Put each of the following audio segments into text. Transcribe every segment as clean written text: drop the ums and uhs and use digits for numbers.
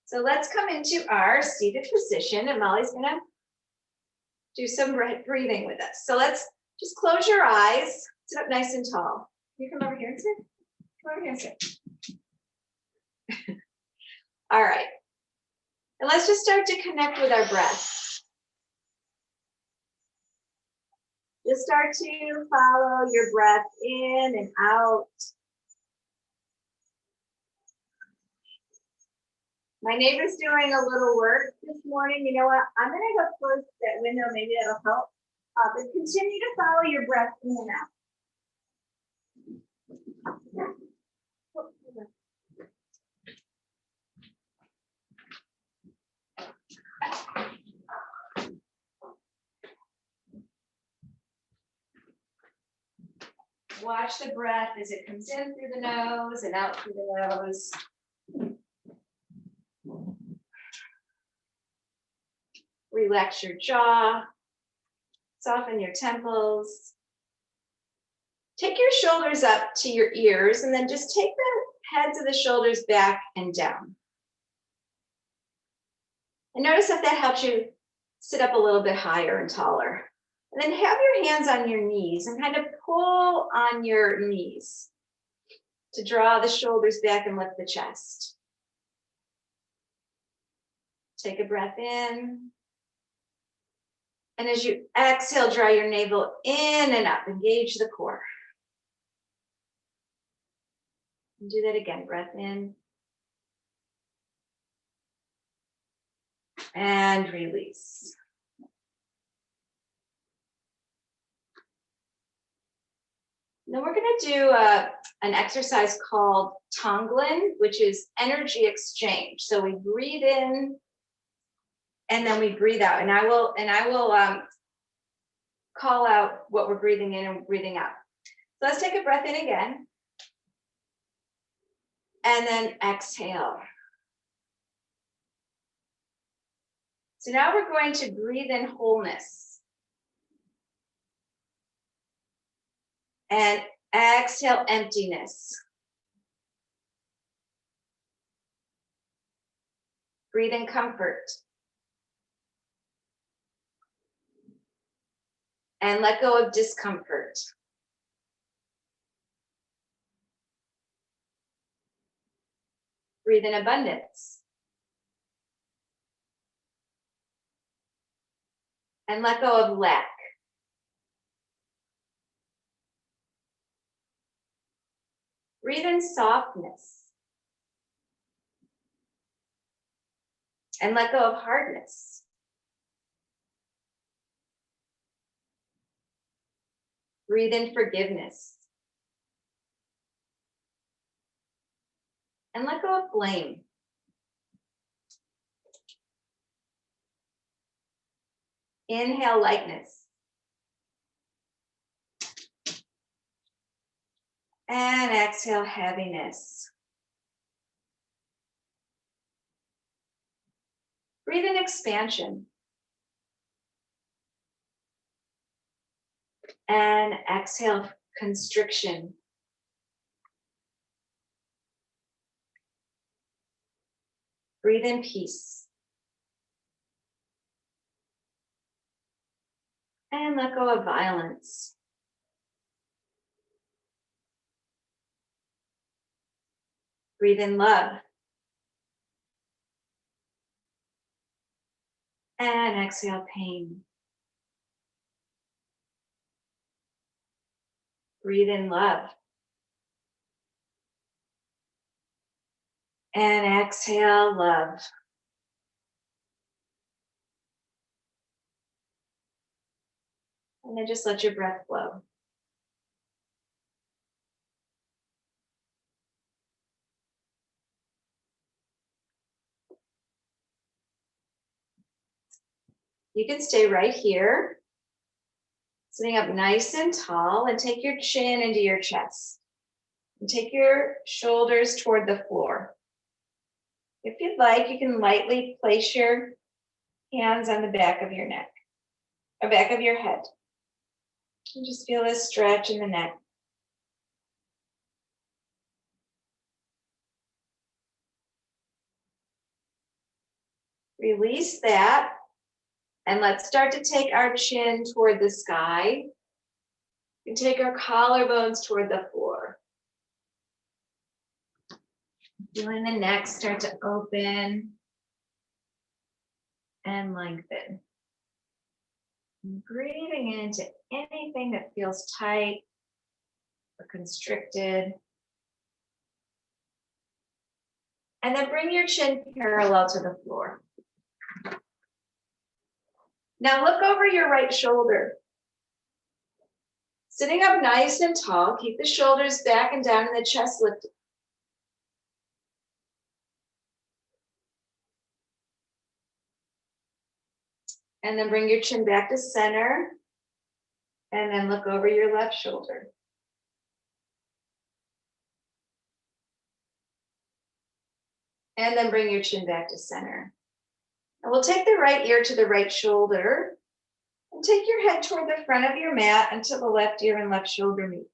So let's come into our seated position, and Molly's gonna do some breathing with us. So let's just close your eyes, sit up nice and tall. You come over here and sit. Come over here and sit. All right. And let's just start to connect with our breath. Just start to follow your breath in and out. My neighbor's doing a little work this morning. You know what? I'm going to go close that window. Maybe that'll help. But continue to follow your breath in and out. Watch the breath as it comes in through the nose and out through the nose. Relax your jaw, soften your temples. Take your shoulders up to your ears and then just take the heads of the shoulders back and down. And notice if that helps you sit up a little bit higher and taller. And then have your hands on your knees and kind of pull on your knees to draw the shoulders back and lift the chest. Take a breath in. And as you exhale, draw your navel in and up, engage the core. And do that again, breath in. And release. Then we're going to do an exercise called Tonglen, which is energy exchange. So we breathe in and then we breathe out. And I will call out what we're breathing in and breathing out. So let's take a breath in again. And then exhale. So now we're going to breathe in wholeness. And exhale emptiness. Breathe in comfort. And let go of discomfort. Breathe in abundance. And let go of lack. Breathe in softness. And let go of hardness. Breathe in forgiveness. And let go of blame. Inhale lightness. And exhale heaviness. Breathe in expansion. And exhale constriction. Breathe in peace. And let go of violence. Breathe in love. And exhale pain. Breathe in love. And exhale love. And then just let your breath flow. You can stay right here, sitting up nice and tall, and take your chin into your chest. And take your shoulders toward the floor. If you'd like, you can lightly place your hands on the back of your neck, or back of your head. And just feel this stretch in the neck. Release that. And let's start to take our chin toward the sky and take our collarbones toward the floor. Feeling the neck start to open and lengthen. And breathing into anything that feels tight or constricted. And then bring your chin parallel to the floor. Now look over your right shoulder. Sitting up nice and tall, keep the shoulders back and down and the chest lifted. And then bring your chin back to center. And then look over your left shoulder. And then bring your chin back to center. And we'll take the right ear to the right shoulder and take your head toward the front of your mat until the left ear and left shoulder meet.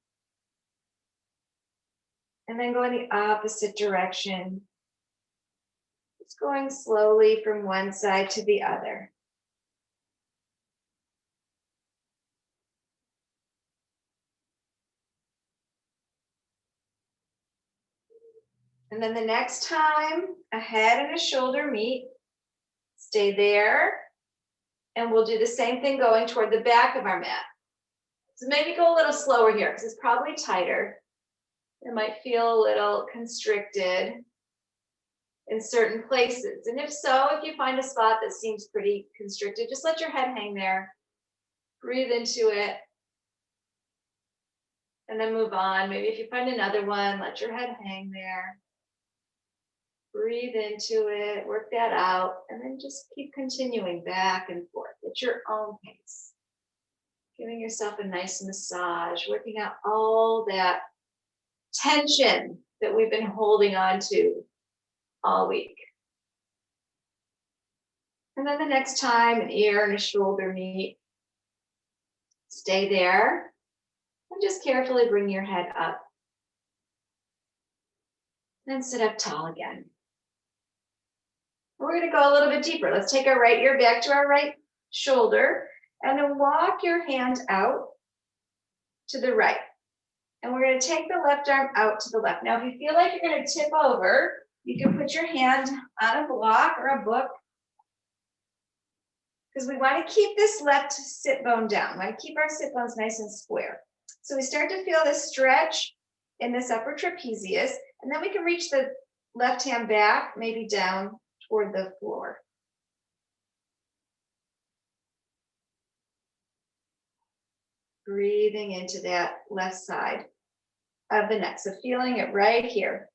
And then go in the opposite direction. Just going slowly from one side to the other. And then the next time a head and a shoulder meet, stay there. And we'll do the same thing going toward the back of our mat. So maybe go a little slower here because it's probably tighter. It might feel a little constricted in certain places. And if so, if you find a spot that seems pretty constricted, just let your head hang there. Breathe into it. And then move on. Maybe if you find another one, let your head hang there. Breathe into it, work that out, and then just keep continuing back and forth at your own pace. Giving yourself a nice massage, working out all that tension that we've been holding on to all week. And then the next time an ear and a shoulder meet, stay there and just carefully bring your head up. Then sit up tall again. We're going to go a little bit deeper. Let's take our right ear back to our right shoulder and then walk your hand out to the right. And we're going to take the left arm out to the left. Now, if you feel like you're going to tip over, you can put your hand on a block or a book because we want to keep this left sit bone down. We want to keep our sit bones nice and square. So we start to feel this stretch in this upper trapezius, and then we can reach the left hand back, maybe down toward the floor. Breathing into that left side of the neck. So feeling it right here,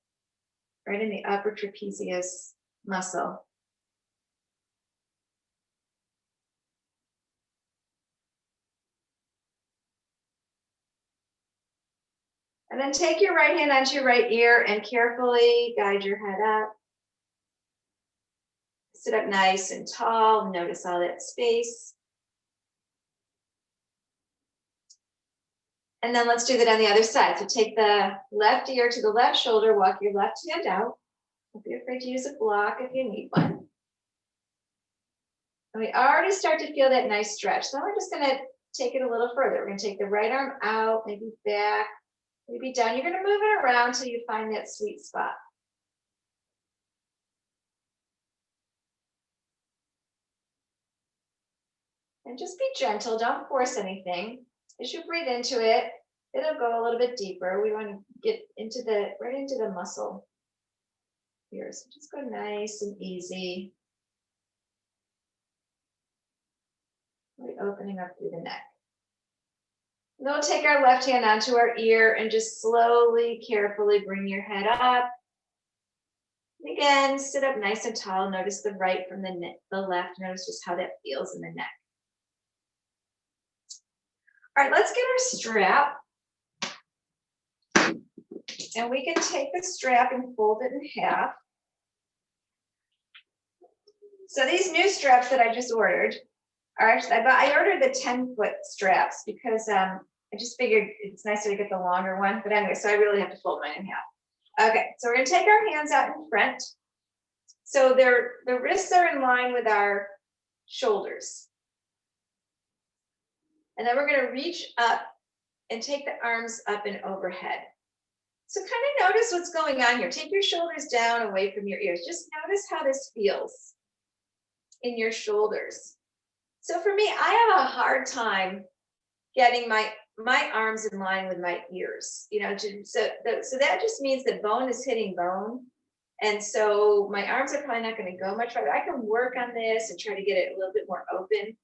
right in the upper trapezius muscle. And then take your right hand onto your right ear and carefully guide your head up. Sit up nice and tall. Notice all that space. And then let's do that on the other side. So take the left ear to the left shoulder, walk your left hand out. Don't be afraid to use a block if you need one. And we already start to feel that nice stretch. So we're just going to take it a little further. We're going to take the right arm out, maybe back, maybe down. You're going to move it around till you find that sweet spot. And just be gentle, don't force anything. As you breathe into it, it'll go a little bit deeper. We want to get into right into the muscle here. So just go nice and easy. Really opening up through the neck. And then we'll take our left hand onto our ear and just slowly, carefully bring your head up. And again, sit up nice and tall. Notice the right from the left. Notice just how that feels in the neck. All right, let's get our strap. And we can take the strap and fold it in half. So these new straps that I just ordered are actually, I ordered the 10-foot straps because I just figured it's nicer to get the longer one. But anyway, so I really have to fold mine in half. Okay, so we're gonna take our hands out in front. So the wrists are in line with our shoulders. And then we're going to reach up and take the arms up and overhead. So kind of notice what's going on here. Take your shoulders down away from your ears. Just notice how this feels in your shoulders. So for me, I have a hard time getting my arms in line with my ears. You know, so that just means that bone is hitting bone. And so my arms are probably not going to go much farther. I can work on this and try to get it a little bit more open.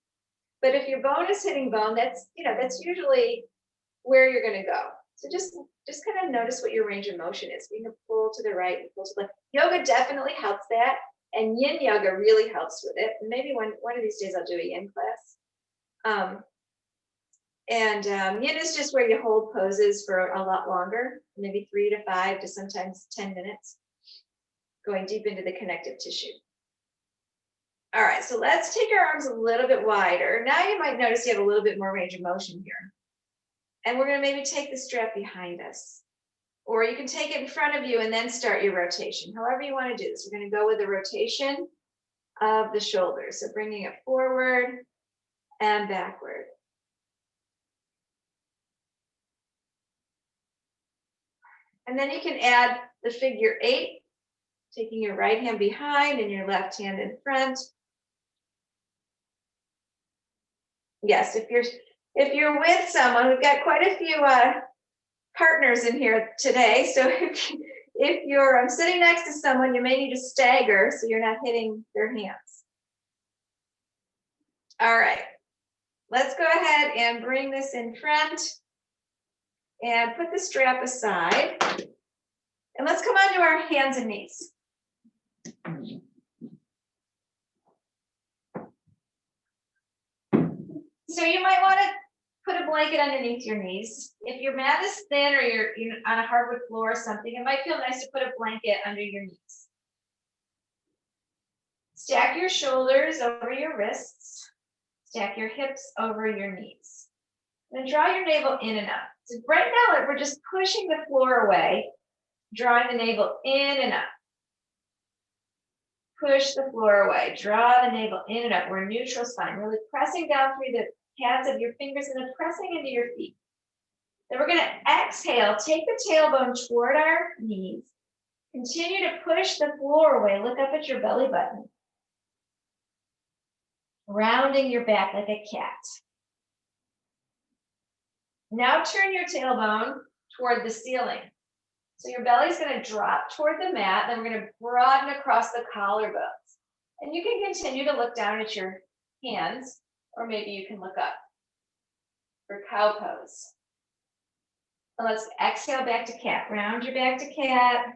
But if your bone is hitting bone, that's usually where you're going to go. So just kind of notice what your range of motion is. You can pull to the right, pull to the left. Yoga definitely helps that. And yin yoga really helps with it. And maybe one of these days I'll do a yin class. Yin is just where you hold poses for a lot longer, maybe 3 to 5 to sometimes 10 minutes, going deep into the connective tissue. All right, so let's take our arms a little bit wider. Now you might notice you have a little bit more range of motion here. And we're going to maybe take the strap behind us. Or you can take it in front of you and then start your rotation. However you want to do this. We're going to go with the rotation of the shoulders. So bringing it forward and backward. And then you can add the figure 8, taking your right hand behind and your left hand in front. Yes, if you're with someone, we've got quite a few partners in here today. So if you're sitting next to someone, you may need to stagger so you're not hitting their hands. All right, let's go ahead and bring this in front and put the strap aside. And let's come onto our hands and knees. So you might want to put a blanket underneath your knees. If your mat is thin or you're on a hardwood floor or something, it might feel nice to put a blanket under your knees. Stack your shoulders over your wrists. Stack your hips over your knees. Then draw your navel in and up. So right now we're just pushing the floor away, drawing the navel in and up. Push the floor away, draw the navel in and up. We're neutral spine, really pressing down through the pads of your fingers and then pressing into your feet. Then we're going to exhale, take the tailbone toward our knees. Continue to push the floor away. Look up at your belly button. Rounding your back like a cat. Now turn your tailbone toward the ceiling. So your belly's going to drop toward the mat. Then we're going to broaden across the collarbones. And you can continue to look down at your hands, or maybe you can look up for cow pose. And let's exhale back to cat. Round your back to cat.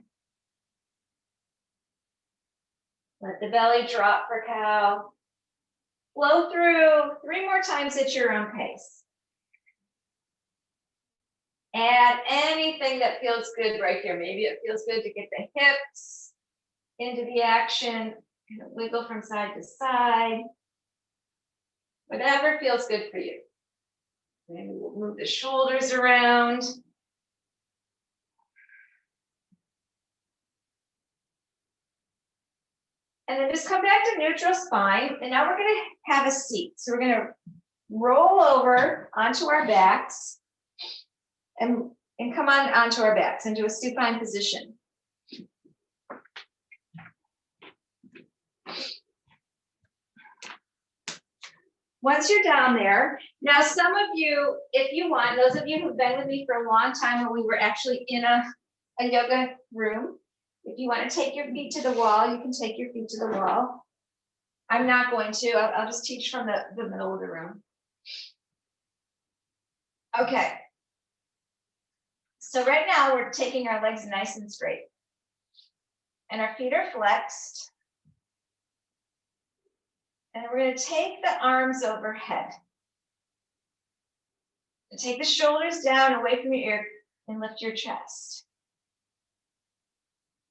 Let the belly drop for cow. Flow through 3 more times at your own pace. Add anything that feels good right here. Maybe it feels good to get the hips into the action, kind of wiggle from side to side. Whatever feels good for you. Maybe we'll move the shoulders around. And then just come back to neutral spine. And now we're going to have a seat. So we're going to roll over onto our backs and come onto our backs into a supine position. Once you're down there, now some of you, if you want, those of you who've been with me for a long time when we were actually in a yoga room, if you want to take your feet to the wall, you can take your feet to the wall. I'm not going to, I'll just teach from the middle of the room. Okay. So right now we're taking our legs nice and straight. And our feet are flexed. And we're going to take the arms overhead. And take the shoulders down away from your ear and lift your chest.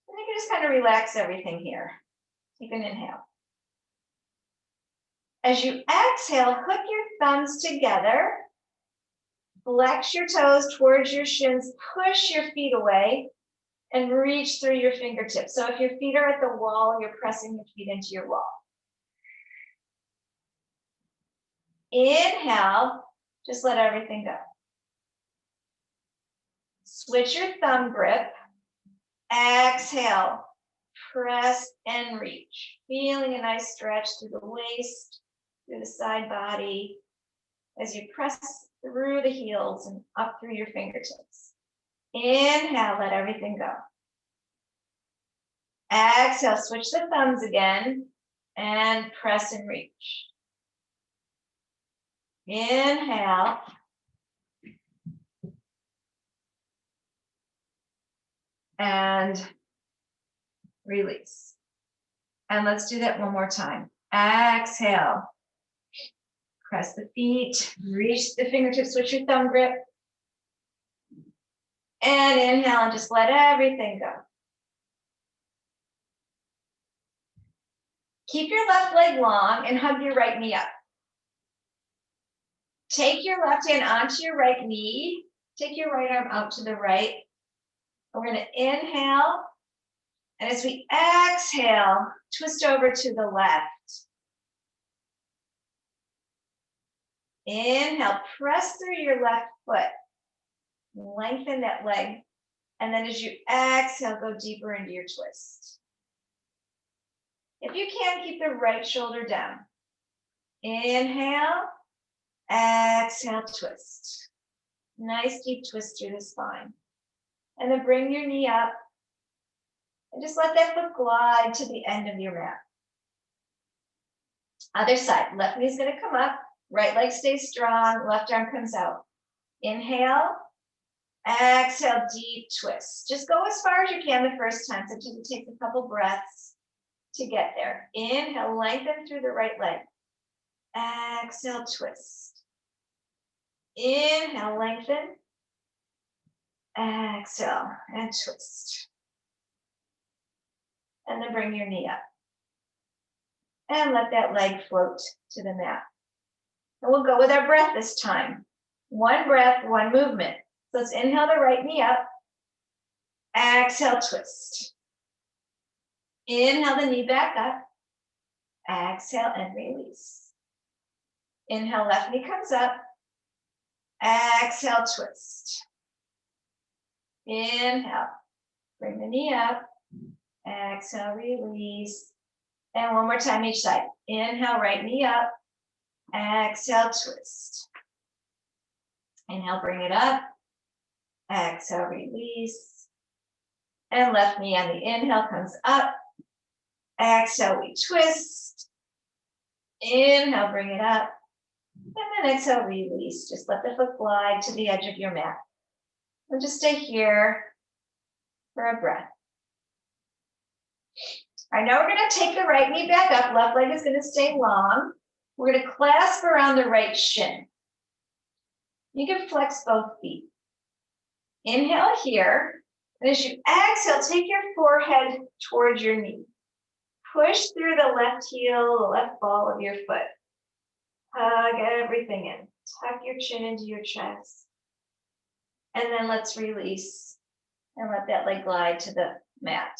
And you can just kind of relax everything here. Take an inhale. As you exhale, hook your thumbs together. Flex your toes towards your shins. Push your feet away. and reach through your fingertips. So if your feet are at the wall, you're pressing your feet into your wall. Inhale, just let everything go. Switch your thumb grip. Exhale, press and reach. Feeling a nice stretch through the waist, through the side body, as you press through the heels and up through your fingertips. Inhale, let everything go. Exhale, switch the thumbs again and press and reach. Inhale. And release. And let's do that one more time. Exhale. Press the feet, reach the fingertips, switch your thumb grip. And inhale and just let everything go. Keep your left leg long and hug your right knee up. Take your left hand onto your right knee. Take your right arm out to the right. We're going to inhale. And as we exhale, twist over to the left. Inhale, press through your left foot. Lengthen that leg. And then as you exhale, go deeper into your twist. If you can, keep the right shoulder down. Inhale, exhale, twist. Nice deep twist through the spine. And then bring your knee up. And just let that foot glide to the end of your mat. Other side, left knee's gonna come up, right leg stays strong, left arm comes out. Inhale, exhale, deep twist. Just go as far as you can the first time, so it takes a couple breaths to get there. Inhale, lengthen through the right leg. Exhale, twist. Inhale, lengthen. Exhale, and twist. And then bring your knee up. And let that leg float to the mat. And we'll go with our breath this time. One breath, one movement. So let's inhale the right knee up. Exhale, twist. Inhale the knee back up. Exhale and release. Inhale, left knee comes up. Exhale, twist. Inhale, bring the knee up. Exhale, release. And one more time each side. Inhale, right knee up. Exhale, twist. Inhale, bring it up. Exhale, release. And left knee on the inhale comes up. Exhale, we twist. Inhale, bring it up. And then exhale, release. Just let the foot glide to the edge of your mat. And just stay here for a breath. All right, now we're going to take the right knee back up. Left leg is going to stay long. We're going to clasp around the right shin. You can flex both feet. Inhale here. And as you exhale, take your forehead towards your knee. Push through the left heel, the left ball of your foot. Hug everything in. Tuck your chin into your chest. And then let's release and let that leg glide to the mat.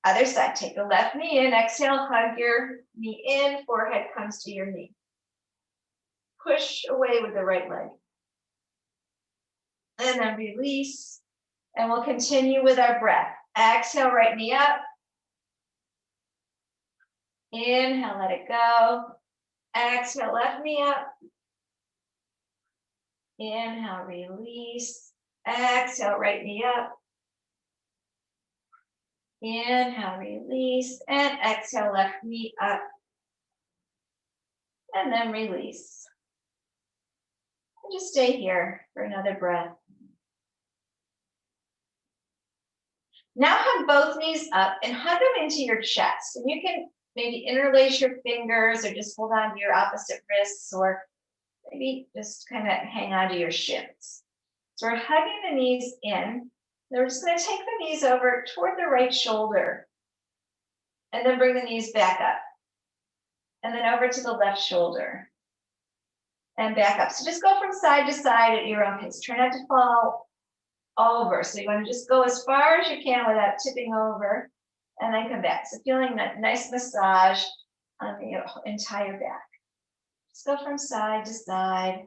Other side, take the left knee in, exhale, hug your knee in, forehead comes to your knee. Push away with the right leg. And then release, and we'll continue with our breath. Exhale, right knee up. Inhale, let it go. Exhale, left knee up. Inhale, release. Exhale, right knee up. Inhale, release, and exhale, left knee up. And then release. And just stay here for another breath. Now hug both knees up and hug them into your chest. And you can maybe interlace your fingers or just hold on to your opposite wrists, or maybe just kind of hang on to your shins. So we're hugging the knees in. We're just going to take the knees over toward the right shoulder. And then bring the knees back up. And then over to the left shoulder. And back up. So just go from side to side at your own pace. Try not to fall over. So you want to just go as far as you can without tipping over and then come back. So feeling that nice massage on the entire back. Just go from side to side.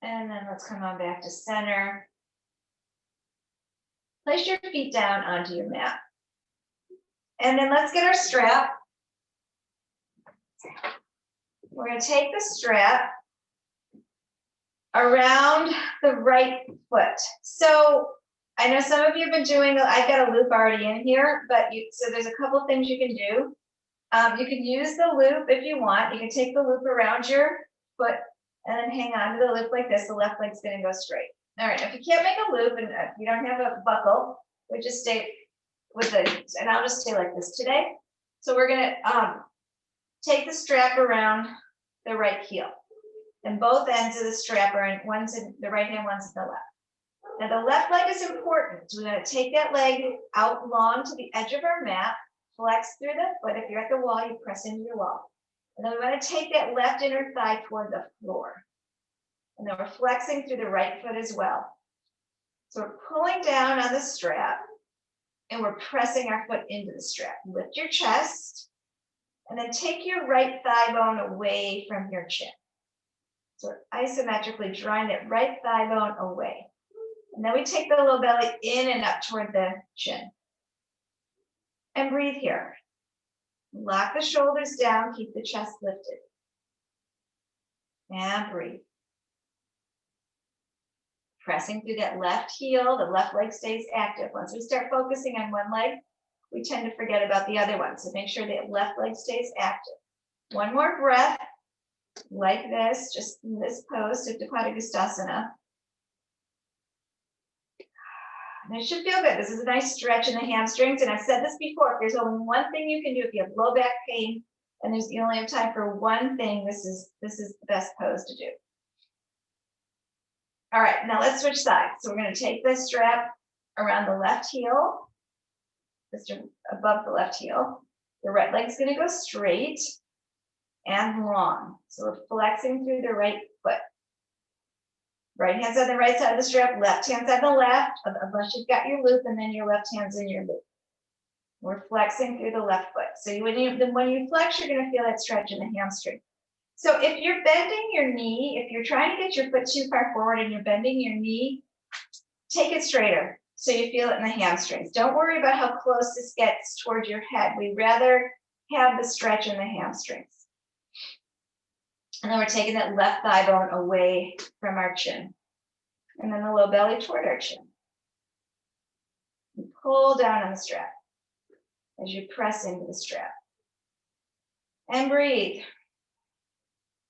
And then let's come on back to center. Place your feet down onto your mat. And then let's get our strap. We're going to take the strap around the right foot. So I know some of you have been doing, I've got a loop already in here, but so there's a couple things you can do. You can use the loop if you want. You can take the loop around your foot and then hang on to the loop like this. The left leg's going to go straight. All right, if you can't make a loop and if you don't have a buckle, we just stay with the, and I'll just stay like this today. So we're going to take the strap around the right heel. And both ends of the strap are in, one's in the right hand, one's in the left. Now the left leg is important. So we're going to take that leg out long to the edge of our mat, flex through the foot. If you're at the wall, you press into your wall. And then we want to take that left inner thigh toward the floor. And then we're flexing through the right foot as well. So we're pulling down on the strap and we're pressing our foot into the strap. Lift your chest and then take your right thigh bone away from your chin. So we're isometrically drawing that right thigh bone away. And then we take the low belly in and up toward the chin. And breathe here. Lock the shoulders down, keep the chest lifted. And breathe. Pressing through that left heel, the left leg stays active. Once we start focusing on one leg, we tend to forget about the other one. So make sure that left leg stays active. One more breath, like this, just in this pose, Uttanasana. And it should feel good. This is a nice stretch in the hamstrings. And I've said this before, if there's only one thing you can do, if you have low back pain, and you only have time for one thing, this is the best pose to do. All right, now let's switch sides. So we're going to take this strap around the left heel, just above the left heel. The right leg's going to go straight and long. So we're flexing through the right foot. Right hand's on the right side of the strap, left hand's on the left, unless you've got your loop, and then your left hand's in your loop. We're flexing through the left foot. So when you flex, you're going to feel that stretch in the hamstring. So if you're bending your knee, if you're trying to get your foot too far forward and you're bending your knee, take it straighter so you feel it in the hamstrings. Don't worry about how close this gets toward your head. We'd rather have the stretch in the hamstrings. And then we're taking that left thigh bone away from our chin. And then the low belly toward our chin. And pull down on the strap as you press into the strap. And breathe.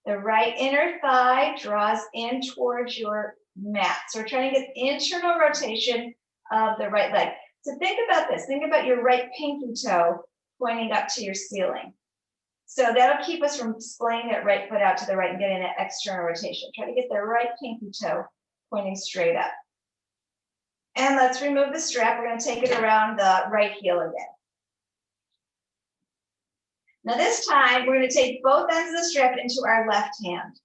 The right inner thigh draws in towards your mat. So we're trying to get internal rotation of the right leg. So think about this. Think about your right pinky toe pointing up to your ceiling. So that'll keep us from splaying that right foot out to the right and getting that external rotation. Try to get the right pinky toe pointing straight up. And let's remove the strap. We're going to take it around the right heel again. Now this time, we're going to take both ends of the strap into our left hand.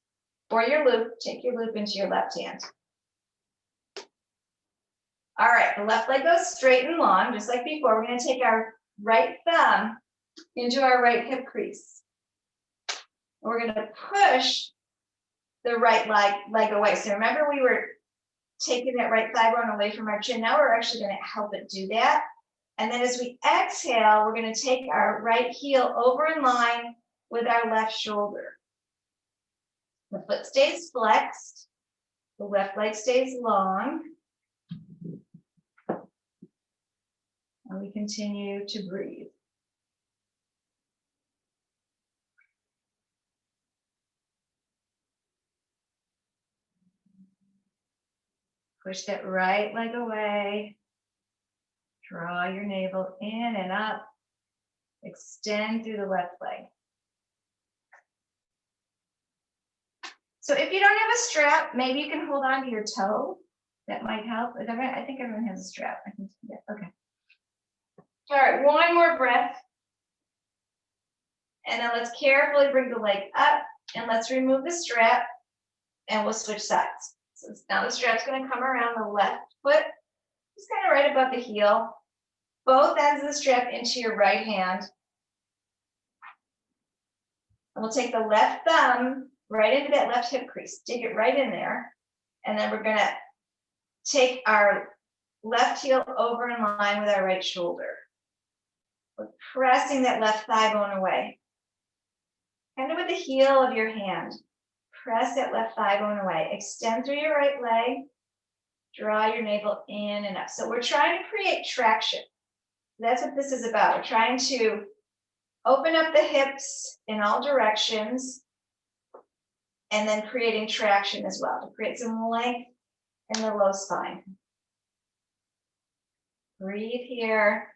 Or your loop, take your loop into your left hand. All right, the left leg goes straight and long, just like before. We're going to take our right thumb into our right hip crease. And we're going to push the right leg away. So remember, we were taking that right thigh bone away from our chin. Now we're actually going to help it do that. And then as we exhale, we're going to take our right heel over in line with our left shoulder. The foot stays flexed. The left leg stays long. And we continue to breathe. Push that right leg away. Draw your navel in and up. Extend through the left leg. So if you don't have a strap, maybe you can hold on to your toe. That might help. I think everyone has a strap. I can see that. Okay. All right, one more breath. And then let's carefully bring the leg up and let's remove the strap and we'll switch sides. So now the strap's gonna come around the left foot, just kind of right above the heel. Both ends of the strap into your right hand. And we'll take the left thumb right into that left hip crease, dig it right in there. And then we're gonna take our left heel over in line with our right shoulder. We're pressing that left thigh bone away. Kind of with the heel of your hand. Press that left thigh bone away. Extend through your right leg. Draw your navel in and up. So we're trying to create traction. That's what this is about. We're trying to open up the hips in all directions and then creating traction as well to create some length in the low spine. Breathe here.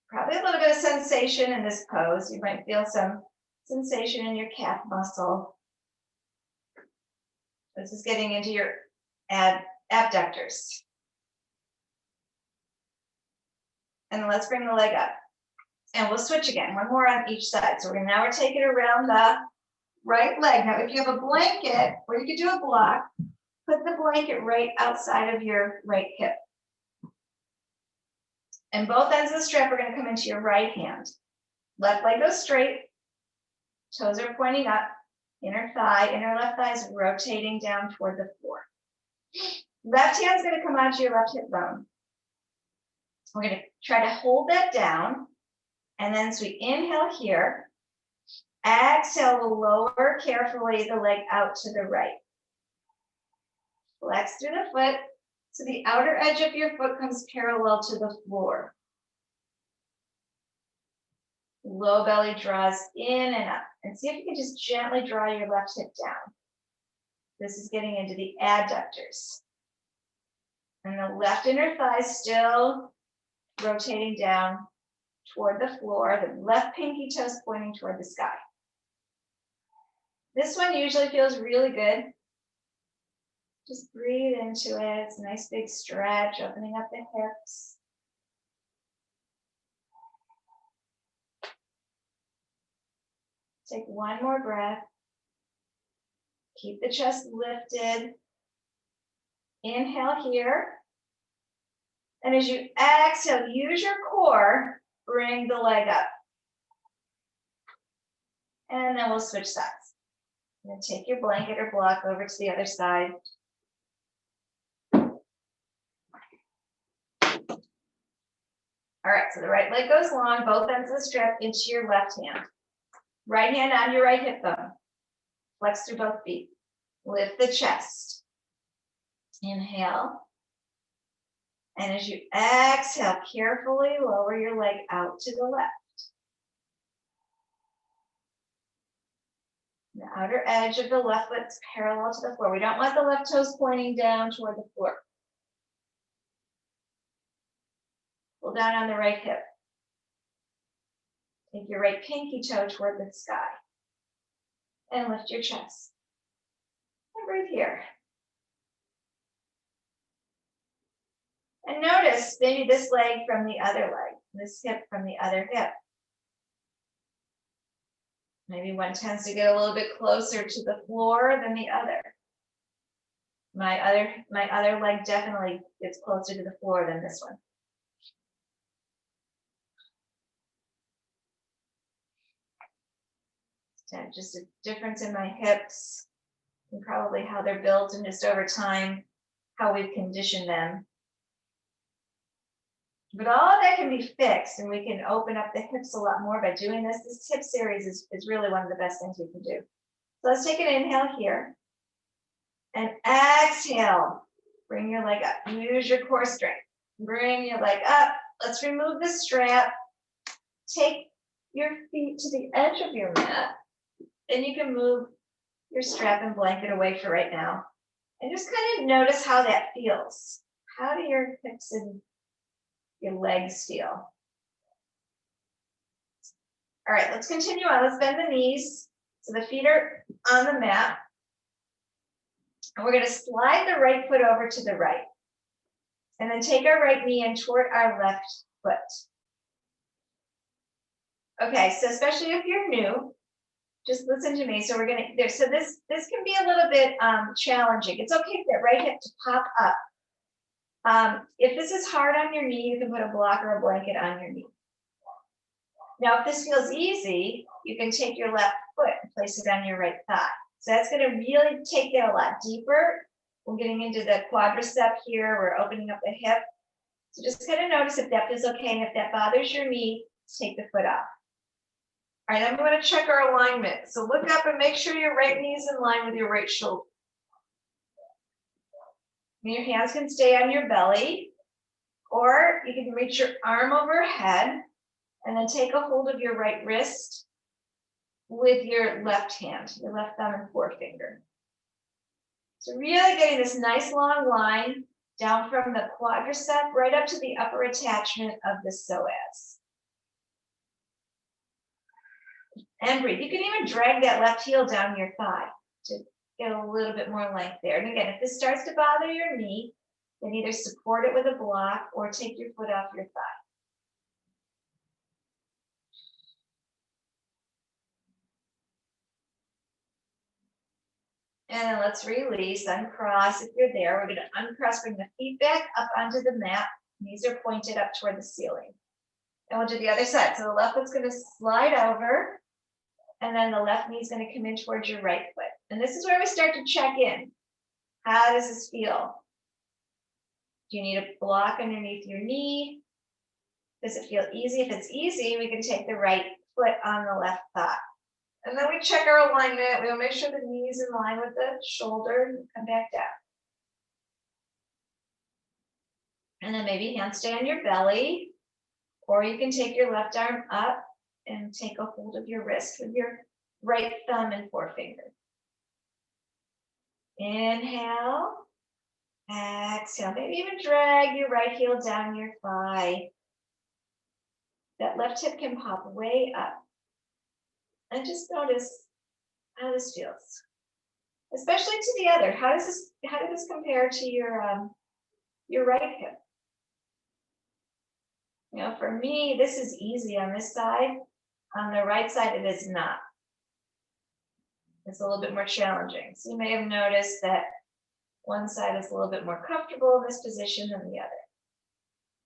Probably a little bit of sensation in this pose. You might feel some sensation in your calf muscle. This is getting into your abductors. And then let's bring the leg up. And we'll switch again, one more on each side. So now we're taking it around the right leg. Now, if you have a blanket, or you could do a block, put the blanket right outside of your right hip. And both ends of the strap are going to come into your right hand. Left leg goes straight, toes are pointing up, inner left thigh is rotating down toward the floor. Left hand's going to come onto your left hip bone. We're going to try to hold that down. And then as we inhale here, exhale, we'll lower carefully the leg out to the right. Flex through the foot so the outer edge of your foot comes parallel to the floor. Low belly draws in and up. And see if you can just gently draw your left hip down. This is getting into the adductors. And the left inner thigh still rotating down toward the floor, the left pinky toes pointing toward the sky. This one usually feels really good. Just breathe into it. It's a nice big stretch, opening up the hips. Take one more breath. Keep the chest lifted. Inhale here. And as you exhale, use your core, bring the leg up. And then we'll switch sides. And then take your blanket or block over to the other side. All right, so the right leg goes long, both ends of the strap into your left hand. Right hand on your right hip bone. Flex through both feet. Lift the chest. Inhale. And as you exhale, carefully lower your leg out to the left. The outer edge of the left foot is parallel to the floor. We don't want the left toes pointing down toward the floor. Pull down on the right hip. Take your right pinky toe toward the sky. And lift your chest. And breathe here. And notice maybe this leg from the other leg, this hip from the other hip. Maybe one tends to get a little bit closer to the floor than the other. My other leg definitely gets closer to the floor than this one. Just a difference in my hips and probably how they're built and just over time, how we've conditioned them. But all of that can be fixed and we can open up the hips a lot more by doing this. This hip series is really one of the best things we can do. So let's take an inhale here and exhale. Bring your leg up. Use your core strength. Bring your leg up. Let's remove the strap. Take your feet to the edge of your mat. And you can move your strap and blanket away for right now. And just kind of notice how that feels. How do your hips and your legs feel? All right, let's continue on. Let's bend the knees. So the feet are on the mat. And we're going to slide the right foot over to the right. And then take our right knee in toward our left foot. Okay, so especially if you're new, just listen to me. So we're gonna there. So this can be a little bit challenging. It's okay for that right hip to pop up. If this is hard on your knee, you can put a block or a blanket on your knee. Now, if this feels easy, you can take your left foot and place it on your right thigh. So that's going to really take that a lot deeper. We're getting into the quadricep here. We're opening up the hip. So just kind of notice if that feels okay, and if that bothers your knee, take the foot off. All right, I'm going to check our alignment. So look up and make sure your right knee is in line with your right shoulder. And your hands can stay on your belly, or you can reach your arm overhead and then take a hold of your right wrist with your left hand, your left thumb and forefinger. So really getting this nice long line down from the quadricep right up to the upper attachment of the psoas. And breathe. You can even drag that left heel down your thigh to get a little bit more length there. And again, if this starts to bother your knee, then either support it with a block or take your foot off your thigh. And then let's release, uncross if you're there. We're going to uncross, bring the feet back up onto the mat. Knees are pointed up toward the ceiling. And we'll do the other side. So the left foot's going to slide over, and then the left knee is going to come in towards your right foot. And this is where we start to check in. How does this feel? Do you need a block underneath your knee? Does it feel easy? If it's easy, we can take the right foot on the left thigh. And then we check our alignment. We'll make sure the knee is in line with the shoulder and come back down. And then maybe hands stay on your belly, or you can take your left arm up and take a hold of your wrist with your right thumb and forefinger. Inhale, exhale. Maybe even drag your right heel down your thigh. That left hip can pop way up. And just notice how this feels, especially to the other. How did this compare to your right hip? You know, for me, this is easy on this side. On the right side, it is not. It's a little bit more challenging. So you may have noticed that one side is a little bit more comfortable in this position than the other.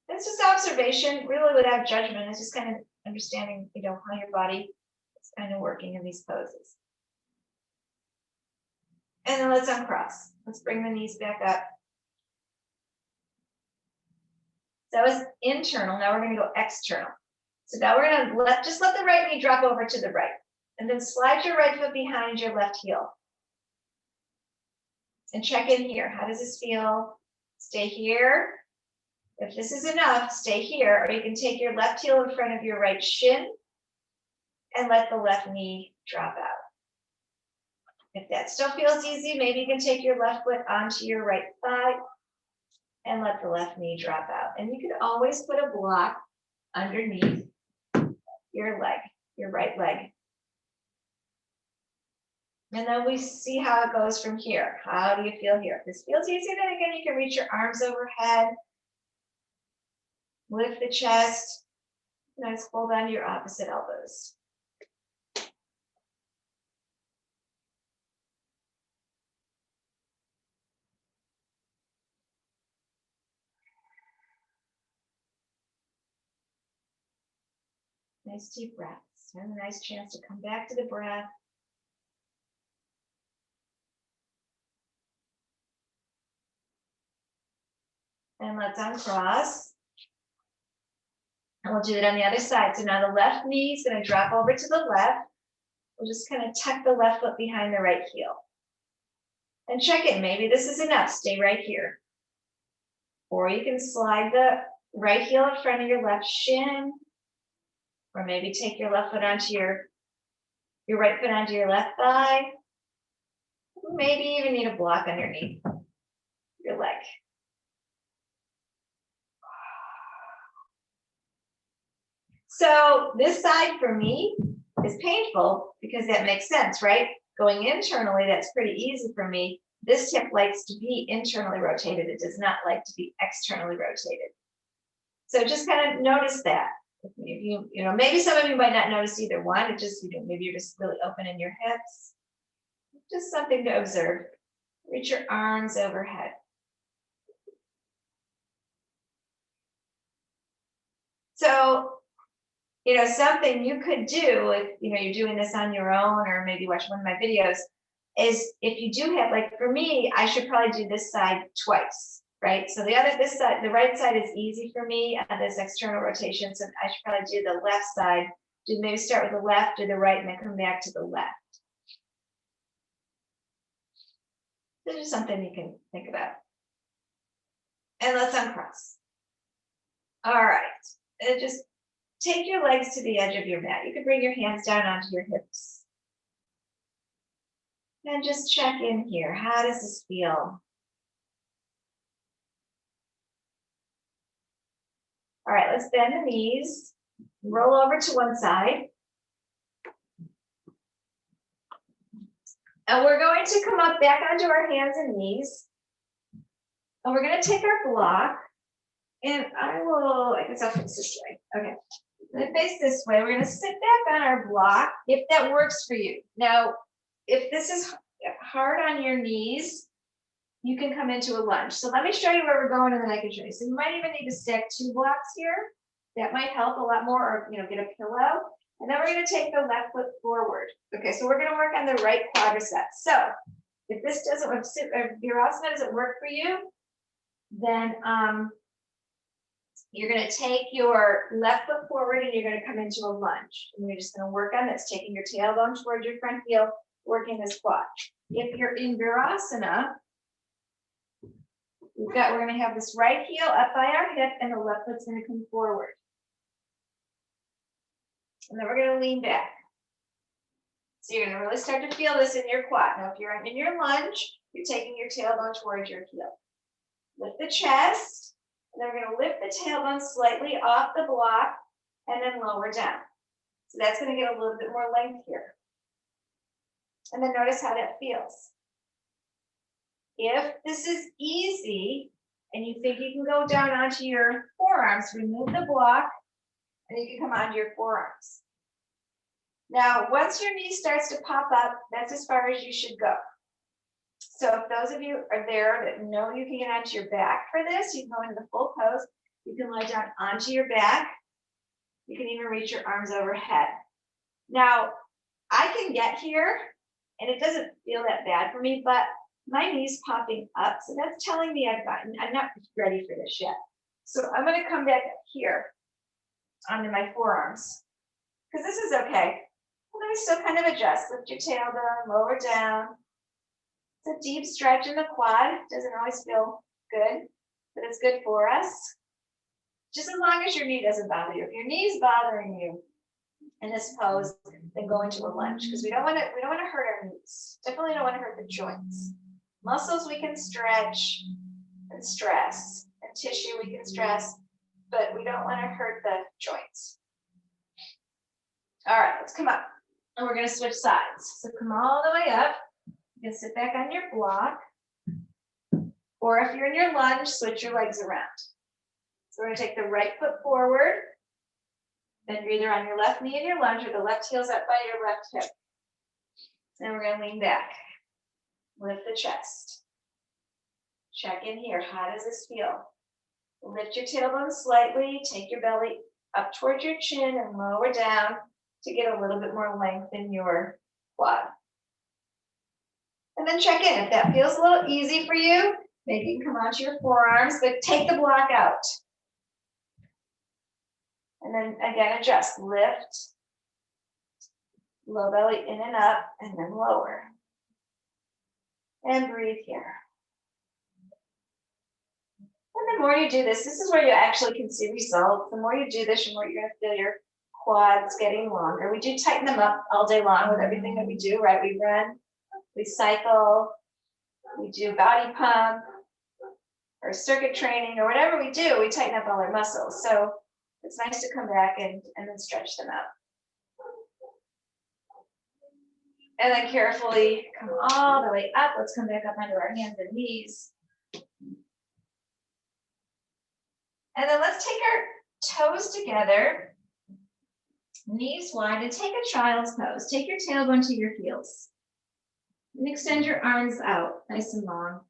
It's just observation, really without judgment. It's just kind of understanding, you know, how your body is kind of working in these poses. And then let's uncross. Let's bring the knees back up. So that was internal. Now we're going to go external. So now we're going to just let the right knee drop over to the right. And then slide your right foot behind your left heel. And check in here. How does this feel? Stay here. If this is enough, stay here. Or you can take your left heel in front of your right shin and let the left knee drop out. If that still feels easy, maybe you can take your left foot onto your right thigh and let the left knee drop out. And you can always put a block underneath your leg, your right leg. And then we see how it goes from here. How do you feel here? If this feels easy, then again, you can reach your arms overhead, lift the chest, nice, hold on to your opposite elbows. Nice deep breaths. And a nice chance to come back to the breath. And let's uncross. And we'll do it on the other side. So now the left knee is going to drop over to the left. We'll just kind of tuck the left foot behind the right heel. And check in. Maybe this is enough. Stay right here. Or you can slide the right heel in front of your left shin. Or maybe take your left foot onto your right foot onto your left thigh. Maybe even need a block underneath your leg. So this side for me is painful because that makes sense, right? Going internally, that's pretty easy for me. This hip likes to be internally rotated. It does not like to be externally rotated. So just kind of notice that. You know, maybe some of you might not notice either one. It just, maybe you're just really open in your hips. Just something to observe. Reach your arms overhead. So, something you could do if, you're doing this on your own or maybe watch one of my videos is if you do have, like for me, I should probably do this side twice, right? So this side, the right side is easy for me at this external rotation. So I should probably do the left side. Maybe start with the left or the right and then come back to the left. This is something you can think about. And let's uncross. All right. And just take your legs to the edge of your mat. You can bring your hands down onto your hips. And just check in here. How does this feel? All right, let's bend the knees. Roll over to one side. And we're going to come up back onto our hands and knees. And we're going to take our block. And I guess I'll face this way. Okay. I'm going to face this way. We're going to sit back on our block if that works for you. Now, if this is hard on your knees, you can come into a lunge. So let me show you where we're going and then I can show you. So you might even need to stack 2 blocks here. That might help a lot more, or get a pillow. And then we're going to take the left foot forward. Okay, so we're going to work on the right quadricep. So if this doesn't, if Virasana doesn't work for you, then you're going to take your left foot forward and you're going to come into a lunge. And you're just going to work on this, taking your tailbone towards your front heel, working this quad. If you're in Virasana, we're going to have this right heel up by our hip and the left foot's going to come forward. And then we're going to lean back. So you're going to really start to feel this in your quad. Now, if you're in your lunge, you're taking your tailbone towards your heel. Lift the chest, and then we're going to lift the tailbone slightly off the block and then lower down. So that's going to get a little bit more length here. And then notice how that feels. If this is easy and you think you can go down onto your forearms, remove the block and you can come onto your forearms. Now, once your knee starts to pop up, that's as far as you should go. So if those of you are there that know you can get onto your back for this, you can go into the full pose. You can lie down onto your back. You can even reach your arms overhead. Now, I can get here and it doesn't feel that bad for me, but my knee's popping up. So that's telling me I'm not ready for this yet. So I'm going to come back here onto my forearms because this is okay. Let me still kind of adjust. Lift your tailbone, lower down. It's a deep stretch in the quad. Doesn't always feel good, but it's good for us. Just as long as your knee doesn't bother you. If your knee's bothering you in this pose, then go into a lunge because we don't want to hurt our knees. Definitely don't want to hurt the joints. Muscles we can stretch and stress, and tissue we can stress, but we don't want to hurt the joints. All right, let's come up. And we're going to switch sides. So come all the way up. You can sit back on your block. Or if you're in your lunge, switch your legs around. So we're going to take the right foot forward. Then you're either on your left knee in your lunge or the left heel's up by your left hip. Then we're going to lean back. Lift the chest. Check in here. How does this feel? Lift your tailbone slightly. Take your belly up towards your chin and lower down to get a little bit more length in your quad. And then check in. If that feels a little easy for you, maybe you can come onto your forearms, but take the block out. And then again, adjust. Lift. Low belly in and up, and then lower. And breathe here. And the more you do this, this is where you actually can see results. The more you do this, the more you're going to feel your quads getting longer. We do tighten them up all day long with everything that we do, right? We run, we cycle, we do body pump, or circuit training, or whatever we do, we tighten up all our muscles. So it's nice to come back and then stretch them out. And then carefully come all the way up. Let's come back up onto our hands and knees. And then let's take our toes together Knees wide and take a child's pose. Take your tailbone to your heels. And extend your arms out, nice and long.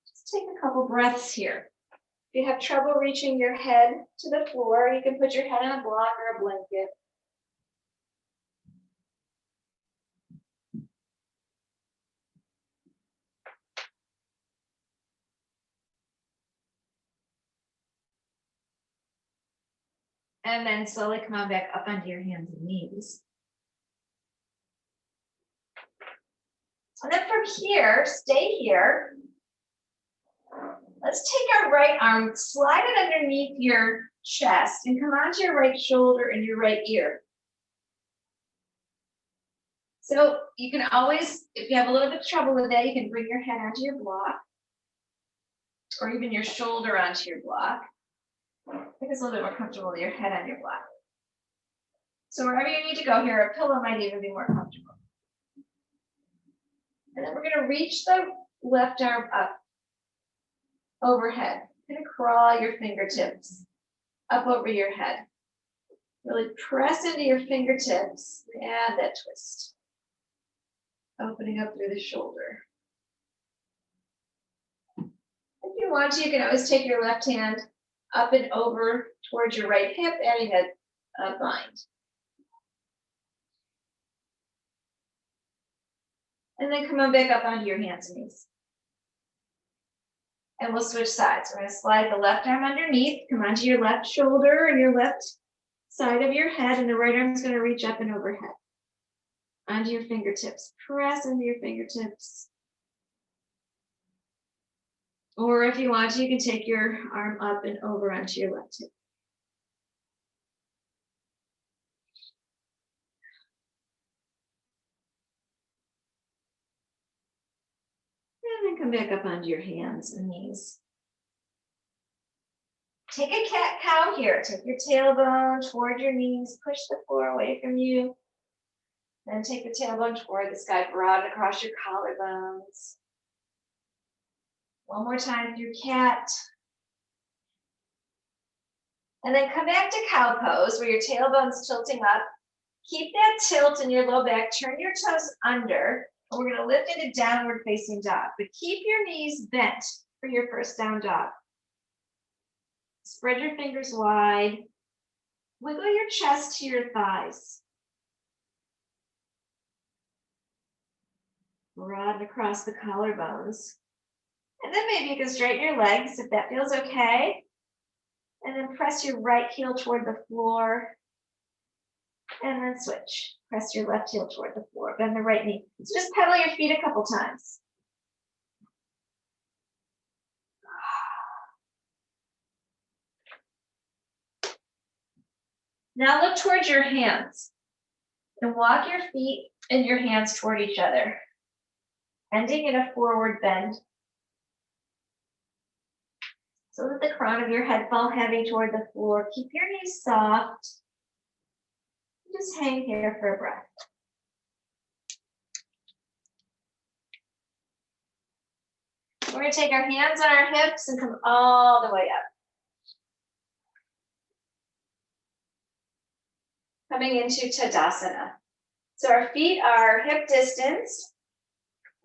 Just take a couple breaths here. If you have trouble reaching your head to the floor, you can put your head on a block or a blanket. And then slowly come on back up onto your hands and knees. And then from here, stay here. Let's take our right arm, slide it underneath your chest and come onto your right shoulder and your right ear. So you can always, if you have a little bit of trouble with that, you can bring your head onto your block or even your shoulder onto your block. I think it's a little bit more comfortable with your head on your block. So wherever you need to go here, a pillow might even be more comfortable. And then we're going to reach the left arm up overhead. You're going to crawl your fingertips up over your head. Really press into your fingertips and add that twist. Opening up through the shoulder. If you want to, you can always take your left hand up and over towards your right hip, adding a bind. And then come on back up onto your hands and knees. And we'll switch sides. We're going to slide the left arm underneath, come onto your left shoulder and your left side of your head, and the right arm is going to reach up and overhead. Onto your fingertips. Press into your fingertips. Or if you want to, you can take your arm up and over onto your left hip. And then come back up onto your hands and knees. Take a cat-cow here. Take your tailbone toward your knees. Push the floor away from you. Then take the tailbone toward the sky, broaden across your collarbones. One more time through cat. And then come back to cow pose where your tailbone's tilting up. Keep that tilt in your low back. Turn your toes under. And we're going to lift into downward facing dog. But keep your knees bent for your first down dog. Spread your fingers wide. Wiggle your chest to your thighs. Broaden across the collarbones. And then maybe you can straighten your legs if that feels okay. And then press your right heel toward the floor. And then switch. Press your left heel toward the floor. Bend the right knee. So just pedal your feet a couple times. Now look towards your hands. And walk your feet and your hands toward each other. Ending in a forward bend. So that the crown of your head fall heavy toward the floor. Keep your knees soft. Just hang here for a breath. We're going to take our hands on our hips and come all the way up. Coming into Tadasana. So our feet are hip distance.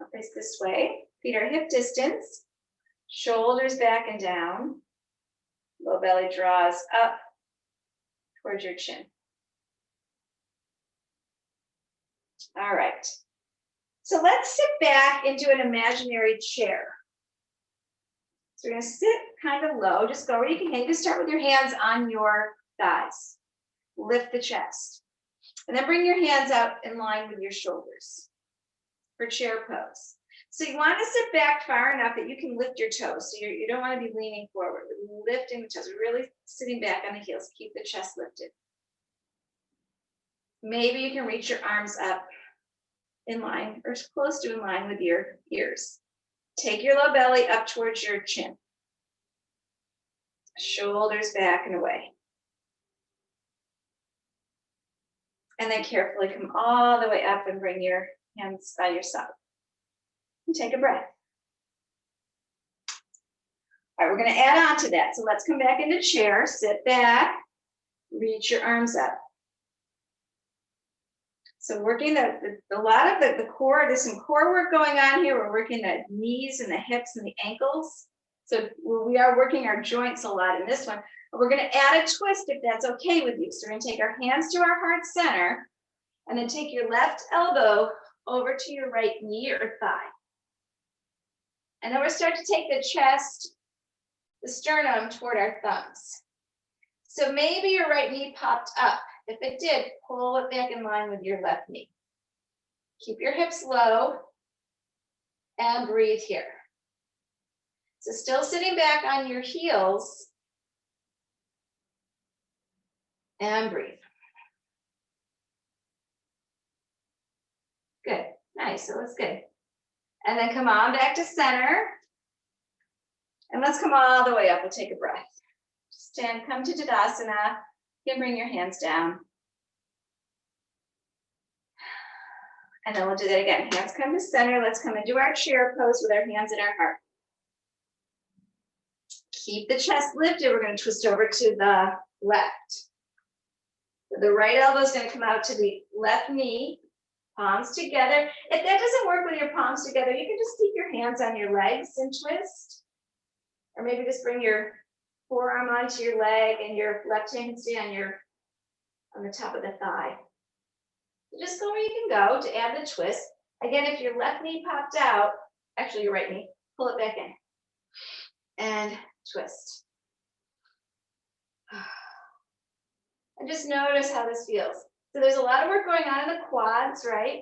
I'll face this way. Feet are hip distance. Shoulders back and down. Low belly draws up towards your chin. All right. So let's sit back into an imaginary chair. So we're going to sit kind of low. Just go where you can hang. Just start with your hands on your thighs. Lift the chest. And then bring your hands out in line with your shoulders for chair pose. So you want to sit back far enough that you can lift your toes. So you don't want to be leaning forward, but lifting the toes, really sitting back on the heels. Keep the chest lifted. Maybe you can reach your arms up in line or close to in line with your ears. Take your low belly up towards your chin. Shoulders back and away. And then carefully come all the way up and bring your hands by your side. And take a breath. All right, we're gonna add on to that. So let's come back into chair, sit back, reach your arms up. So working a lot of the core, there's some core work going on here. We're working the knees and the hips and the ankles. So we are working our joints a lot in this one. But we're gonna add a twist if that's okay with you. So we're gonna take our hands to our heart center and then take your left elbow over to your right knee or thigh. And then we'll start to take the chest, the sternum toward our thumbs. So maybe your right knee popped up. If it did, pull it back in line with your left knee. Keep your hips low and breathe here. So still sitting back on your heels and breathe. Good, nice, so that's good. And then come on back to center. And let's come all the way up, we'll take a breath. Stand, come to Tadasana, you can bring your hands down. And then we'll do that again. Hands come to center. Let's come into our chair pose with our hands in our heart. Keep the chest lifted. We're going to twist over to the left. The right elbow is going to come out to the left knee, palms together. If that doesn't work with your palms together, you can just keep your hands on your legs and twist. Or maybe just bring your forearm onto your leg and your left hand can stay on the top of the thigh. Just go where you can go to add the twist. Again, if your left knee popped out, actually your right knee, pull it back in and twist. And just notice how this feels. So there's a lot of work going on in the quads, right?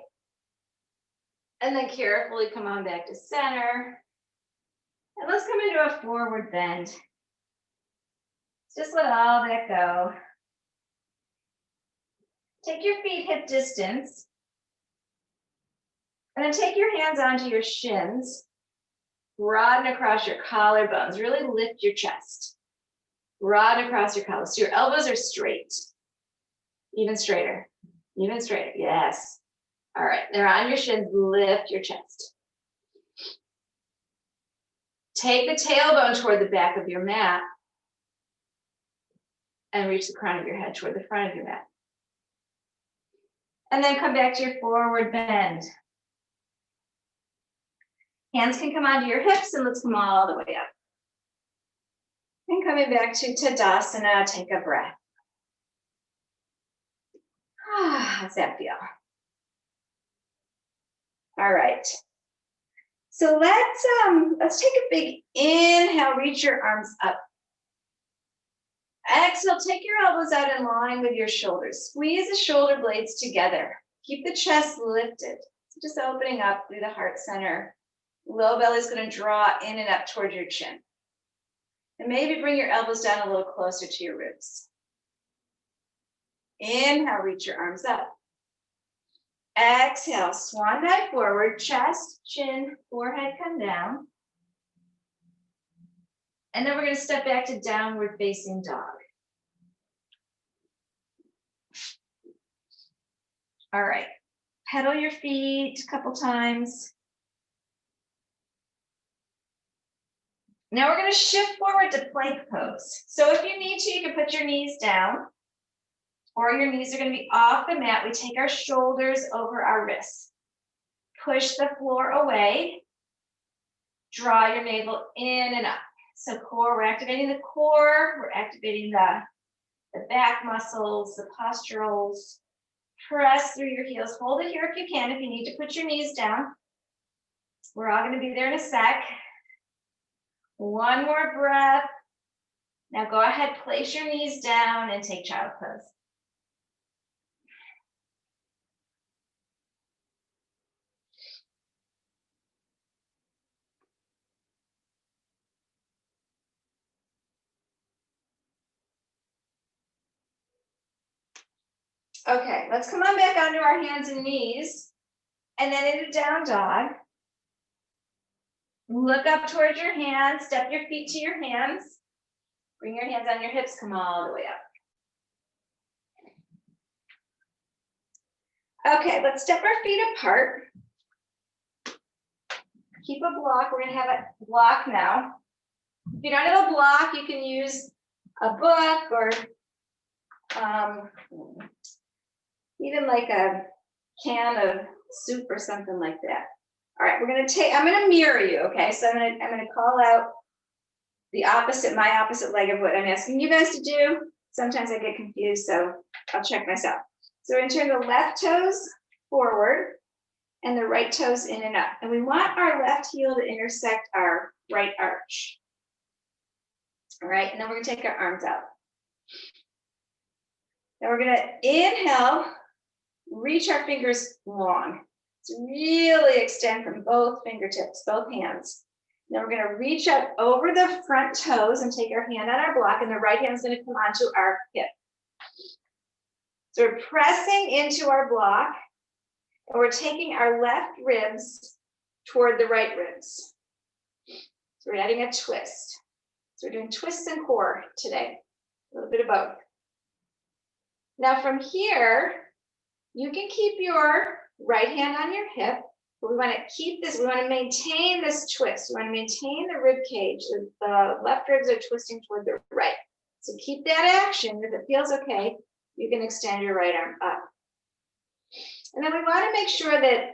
And then carefully come on back to center. And let's come into a forward bend. Just let all that go. Take your feet hip distance. And then take your hands onto your shins. Broaden across your collarbones. Really lift your chest. Broaden across your collar. So your elbows are straight. Even straighter. Even straighter. Yes. All right. They're on your shins. Lift your chest. Take the tailbone toward the back of your mat. And reach the crown of your head toward the front of your mat. And then come back to your forward bend. Hands can come onto your hips and let's come all the way up. And coming back to Tadasana, take a breath. How's that feel? All right. So let's take a big inhale, reach your arms up. Exhale, take your elbows out in line with your shoulders. Squeeze the shoulder blades together. Keep the chest lifted. So just opening up through the heart center. Low belly is going to draw in and up toward your chin. And maybe bring your elbows down a little closer to your ribs. Inhale, reach your arms up. Exhale, swan dive forward, chest, chin, forehead come down. And then we're going to step back to downward facing dog. All right, pedal your feet a couple times. Now we're going to shift forward to plank pose. So if you need to, you can put your knees down or your knees are going to be off the mat. We take our shoulders over our wrists. Push the floor away. Draw your navel in and up. So core, we're activating the core, we're activating the back muscles, the posturals. Press through your heels. Hold it here if you can. If you need to put your knees down. We're all going to be there in a sec. One more breath. Now go ahead, place your knees down and take child pose. Okay, let's come on back onto our hands and knees and then into down dog. Look up towards your hands, step your feet to your hands. Bring your hands on your hips, come all the way up. Okay, let's step our feet apart. Keep a block, we're gonna have a block now. If you don't have a block, you can use a book or even like a can of soup or something like that. All right, I'm gonna mirror you, okay? So I'm gonna call out my opposite leg of what I'm asking you guys to do. Sometimes I get confused, so I'll check myself. So we're gonna turn the left toes forward and the right toes in and up. And we want our left heel to intersect our right arch. All right, and then we're gonna take our arms out. Now we're gonna inhale, reach our fingers long. So really extend from both fingertips, both hands. Then we're gonna reach up over the front toes and take our hand on our block, and the right hand is gonna come onto our hip. So we're pressing into our block, and we're taking our left ribs toward the right ribs. So we're adding a twist. So we're doing twists and core today, a little bit of both. Now from here, you can keep your right hand on your hip, but we want to keep this, we want to maintain this twist. We want to maintain the rib cage. The left ribs are twisting toward the right. So keep that action. If it feels okay, you can extend your right arm up. And then we want to make sure that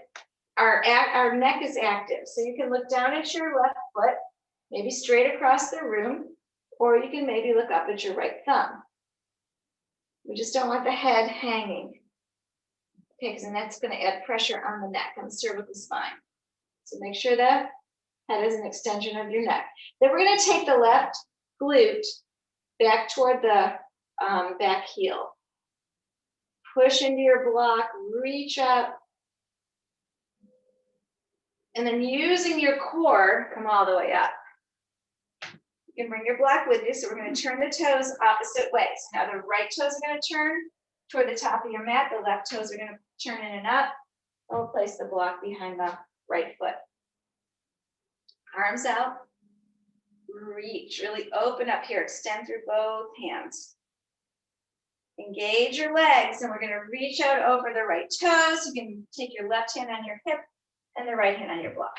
our neck is active. So you can look down at your left foot, maybe straight across the room, or you can maybe look up at your right thumb. We just don't want the head hanging. Okay, because then that's going to add pressure on the neck, on the cervical spine. So make sure that head is an extension of your neck. Then we're going to take the left glute back toward the back heel. Push into your block, reach up. And then using your core, come all the way up. You can bring your block with you. So we're going to turn the toes opposite ways. Now the right toes are going to turn toward the top of your mat. The left toes are going to turn in and up. We'll place the block behind the right foot. Arms out. Reach. Really open up here. Extend through both hands. Engage your legs, and we're going to reach out over the right toes. You can take your left hand on your hip and the right hand on your block.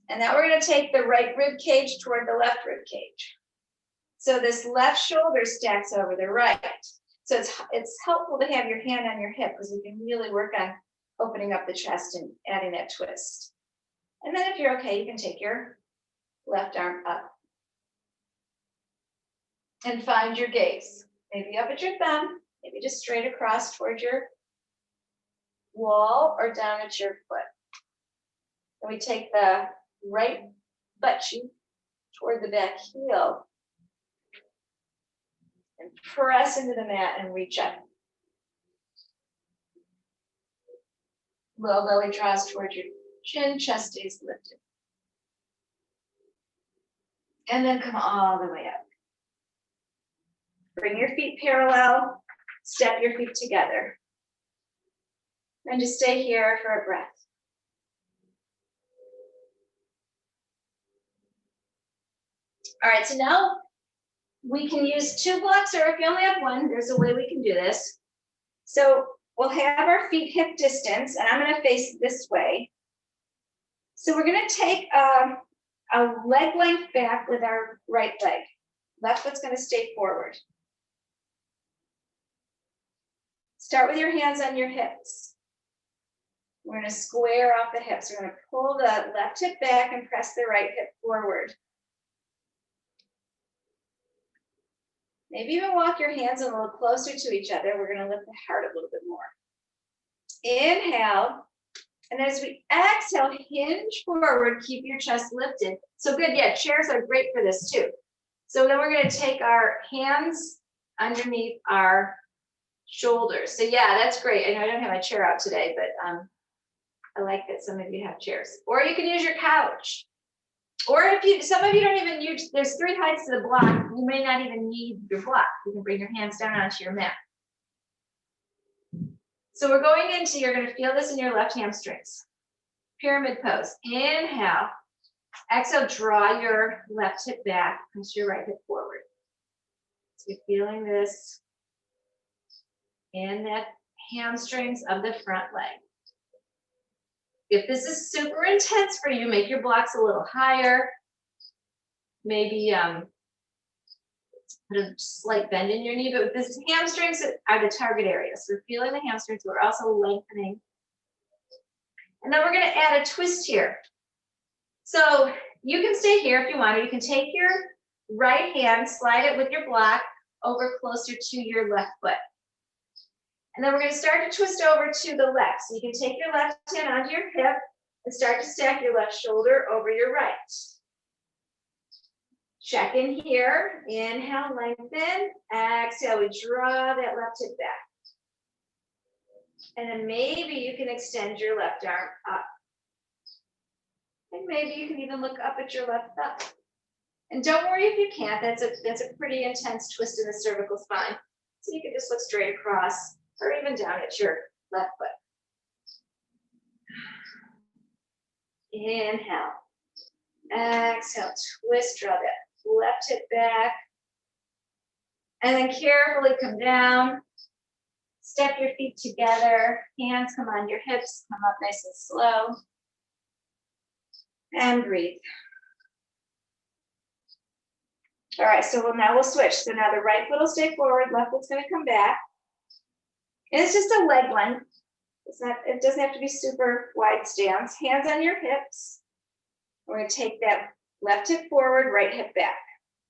And now we're going to take the right rib cage toward the left rib cage. So this left shoulder stacks over the right. So it's helpful to have your hand on your hip because you can really work on opening up the chest and adding that twist. And then if you're okay, you can take your left arm up. And find your gaze. Maybe up at your thumb, maybe just straight across toward your wall or down at your foot. And we take the right butt cheek toward the back heel and press into the mat and reach up. Low belly draws toward your chin, chest stays lifted. And then come all the way up. Bring your feet parallel, step your feet together. And just stay here for a breath. All right, so now we can use 2 blocks, or if you only have 1, there's a way we can do this. So we'll have our feet hip distance, and I'm gonna face this way. So we're gonna take a leg length back with our right leg. Left foot's gonna stay forward. Start with your hands on your hips. We're going to square off the hips. We're going to pull the left hip back and press the right hip forward. Maybe even walk your hands a little closer to each other. We're going to lift the heart a little bit more. Inhale. And as we exhale, hinge forward, keep your chest lifted. So good, yeah, chairs are great for this too. So then we're going to take our hands underneath our shoulders. So yeah, that's great. I know I don't have my chair out today, but I like that some of you have chairs. Or you can use your couch. Or if some of you don't even use, there's 3 heights to the block. You may not even need your block. You can bring your hands down onto your mat. So we're going into, you're going to feel this in your left hamstrings. Pyramid pose. Inhale. Exhale, draw your left hip back, push your right hip forward. So you're feeling this in that hamstrings of the front leg. If this is super intense for you, make your blocks a little higher. maybe put a slight bend in your knee, but the hamstrings are the target area. So we're feeling the hamstrings, we're also lengthening. And then we're gonna add a twist here. So you can stay here if you want, or you can take your right hand, slide it with your block over closer to your left foot. And then we're gonna start to twist over to the left. So you can take your left hand onto your hip and start to stack your left shoulder over your right. Check in here, inhale, lengthen, exhale, we draw that left hip back. And then maybe you can extend your left arm up. And maybe you can even look up at your left thumb. And don't worry if you can't, that's a pretty intense twist in the cervical spine. So you can just look straight across or even down at your left foot. Inhale, exhale, twist, draw that left hip back. And then carefully come down, step your feet together, hands come on your hips, come up nice and slow. And breathe. All right, so now we'll switch. So now the right foot will stay forward, left foot's gonna come back. And it's just a leg length. It doesn't have to be super wide stance. Hands on your hips. We're gonna take that left hip forward, right hip back.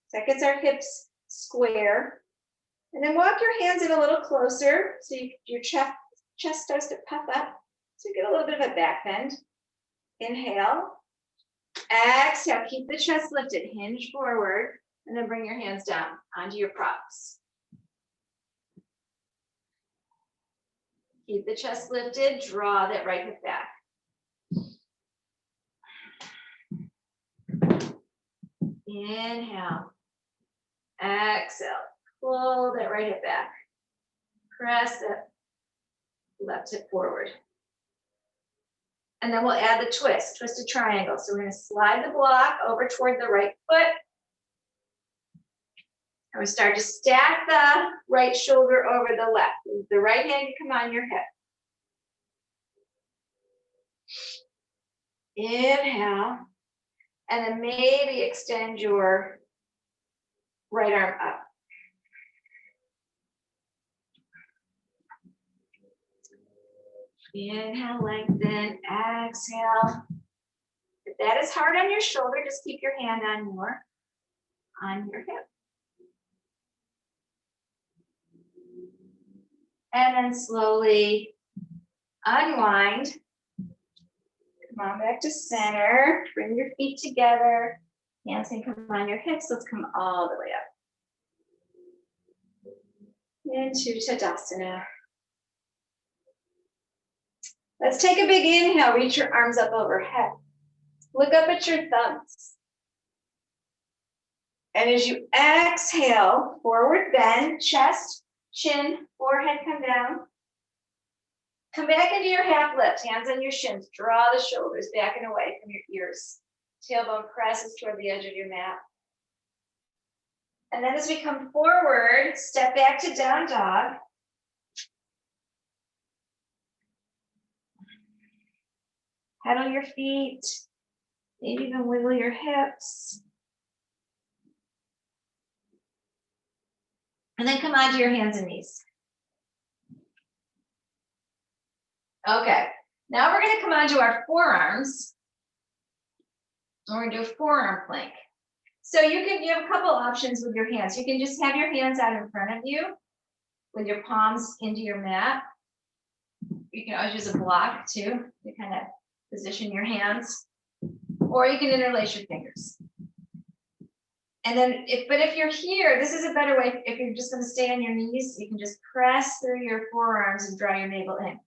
So that gets our hips square. And then walk your hands in a little closer so your chest starts to puff up. So you get a little bit of a back bend. Inhale. Exhale, keep the chest lifted, hinge forward, and then bring your hands down onto your props. Keep the chest lifted, draw that right hip back. Inhale. Exhale, pull that right hip back. Press that left hip forward. And then we'll add the twist a triangle. So we're gonna slide the block over toward the right foot. And we start to stack the right shoulder over the left. The right hand can come on your hip. Inhale. And then maybe extend your right arm up. Inhale, lengthen, exhale. If that is hard on your shoulder, just keep your hand on your hip. And then slowly unwind. Come on back to center. Bring your feet together. Hands can come on your hips. Let's come all the way up. Into Tadasana. Let's take a big inhale. Reach your arms up overhead. Look up at your thumbs. And as you exhale, forward bend, chest, chin, forehead come down. Come back into your half lift, hands on your shins. Draw the shoulders back and away from your ears. Tailbone presses toward the edge of your mat. And then as we come forward, step back to down dog. Pedal your feet, maybe even wiggle your hips. And then come onto your hands and knees. Okay, now we're gonna come onto our forearms. And we're gonna do a forearm plank. So you have a couple options with your hands. You can just have your hands out in front of you with your palms into your mat. You can always use a block too to kind of position your hands, or you can interlace your fingers. And then if you're here, this is a better way. If you're just going to stay on your knees, you can just press through your forearms and draw your navel in.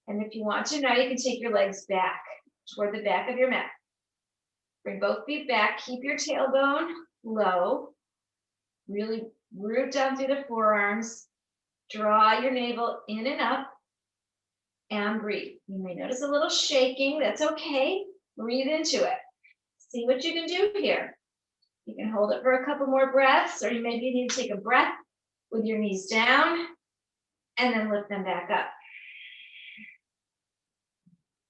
And if you want to, now you can take your legs back toward the back of your mat. Bring both feet back, keep your tailbone low, really root down through the forearms, draw your navel in and up, and breathe. You may notice a little shaking, that's okay. Breathe into it. See what you can do here. You can hold it for a couple more breaths, or you maybe need to take a breath with your knees down and then lift them back up.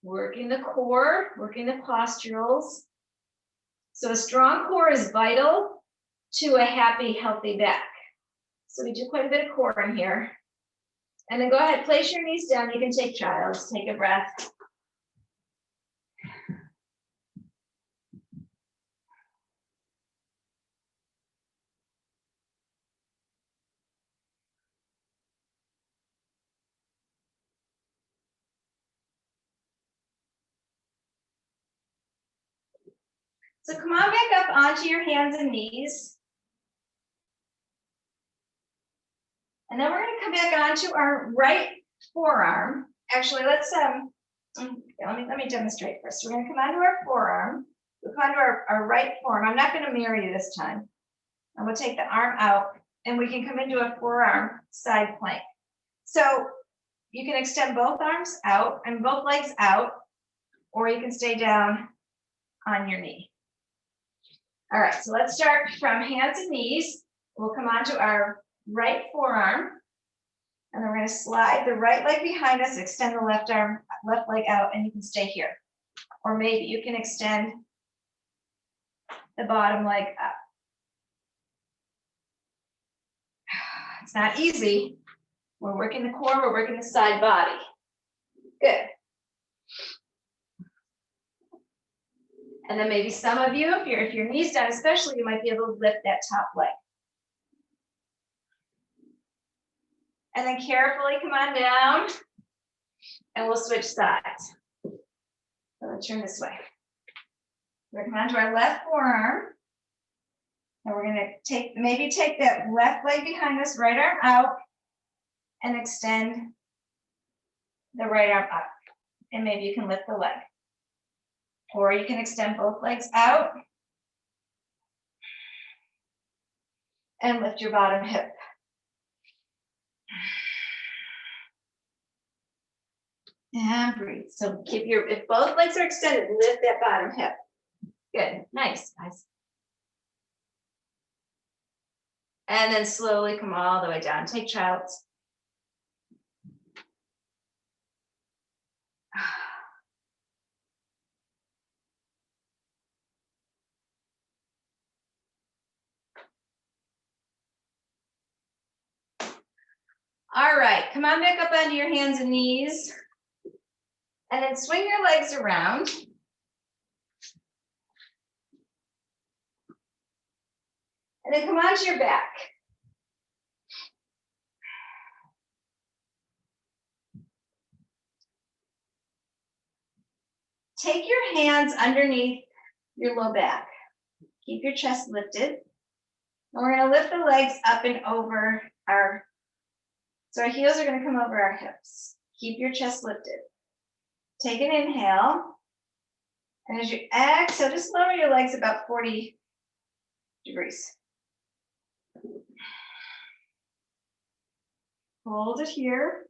Working the core, working the posturals. So a strong core is vital to a happy, healthy back. So we do quite a bit of core in here. And then go ahead, place your knees down. You can take child's, take a breath. So come on back up onto your hands and knees. And then we're going to come back onto our right forearm. Actually, let's let me demonstrate first. We're going to come onto our forearm. We'll come onto our right forearm. I'm not going to mirror you this time. And we'll take the arm out and we can come into a forearm side plank. So you can extend both arms out and both legs out, or you can stay down on your knee. All right, so let's start from hands and knees. We'll come onto our right forearm, and then we're going to slide the right leg behind us, extend the left leg out, and you can stay here. Or maybe you can extend the bottom leg up. It's not easy. We're working the core, we're working the side body. Good. And then maybe some of you, if your knees down especially, you might be able to lift that top leg. And then carefully come on down and we'll switch sides. So let's turn this way. We're going to come onto our left forearm. And we're going to maybe take that left leg behind us, right arm out, and extend the right arm up. And maybe you can lift the leg. Or you can extend both legs out and lift your bottom hip. And breathe. So if both legs are extended, lift that bottom hip. Good, nice, guys. And then slowly come all the way down. Take child's. All right, come on back up onto your hands and knees. And then swing your legs around. And then come onto your back. Take your hands underneath your low back. Keep your chest lifted. And we're going to lift the legs up and over so our heels are going to come over our hips. Keep your chest lifted. Take an inhale. And as you exhale, just lower your legs about 40 degrees. Hold it here.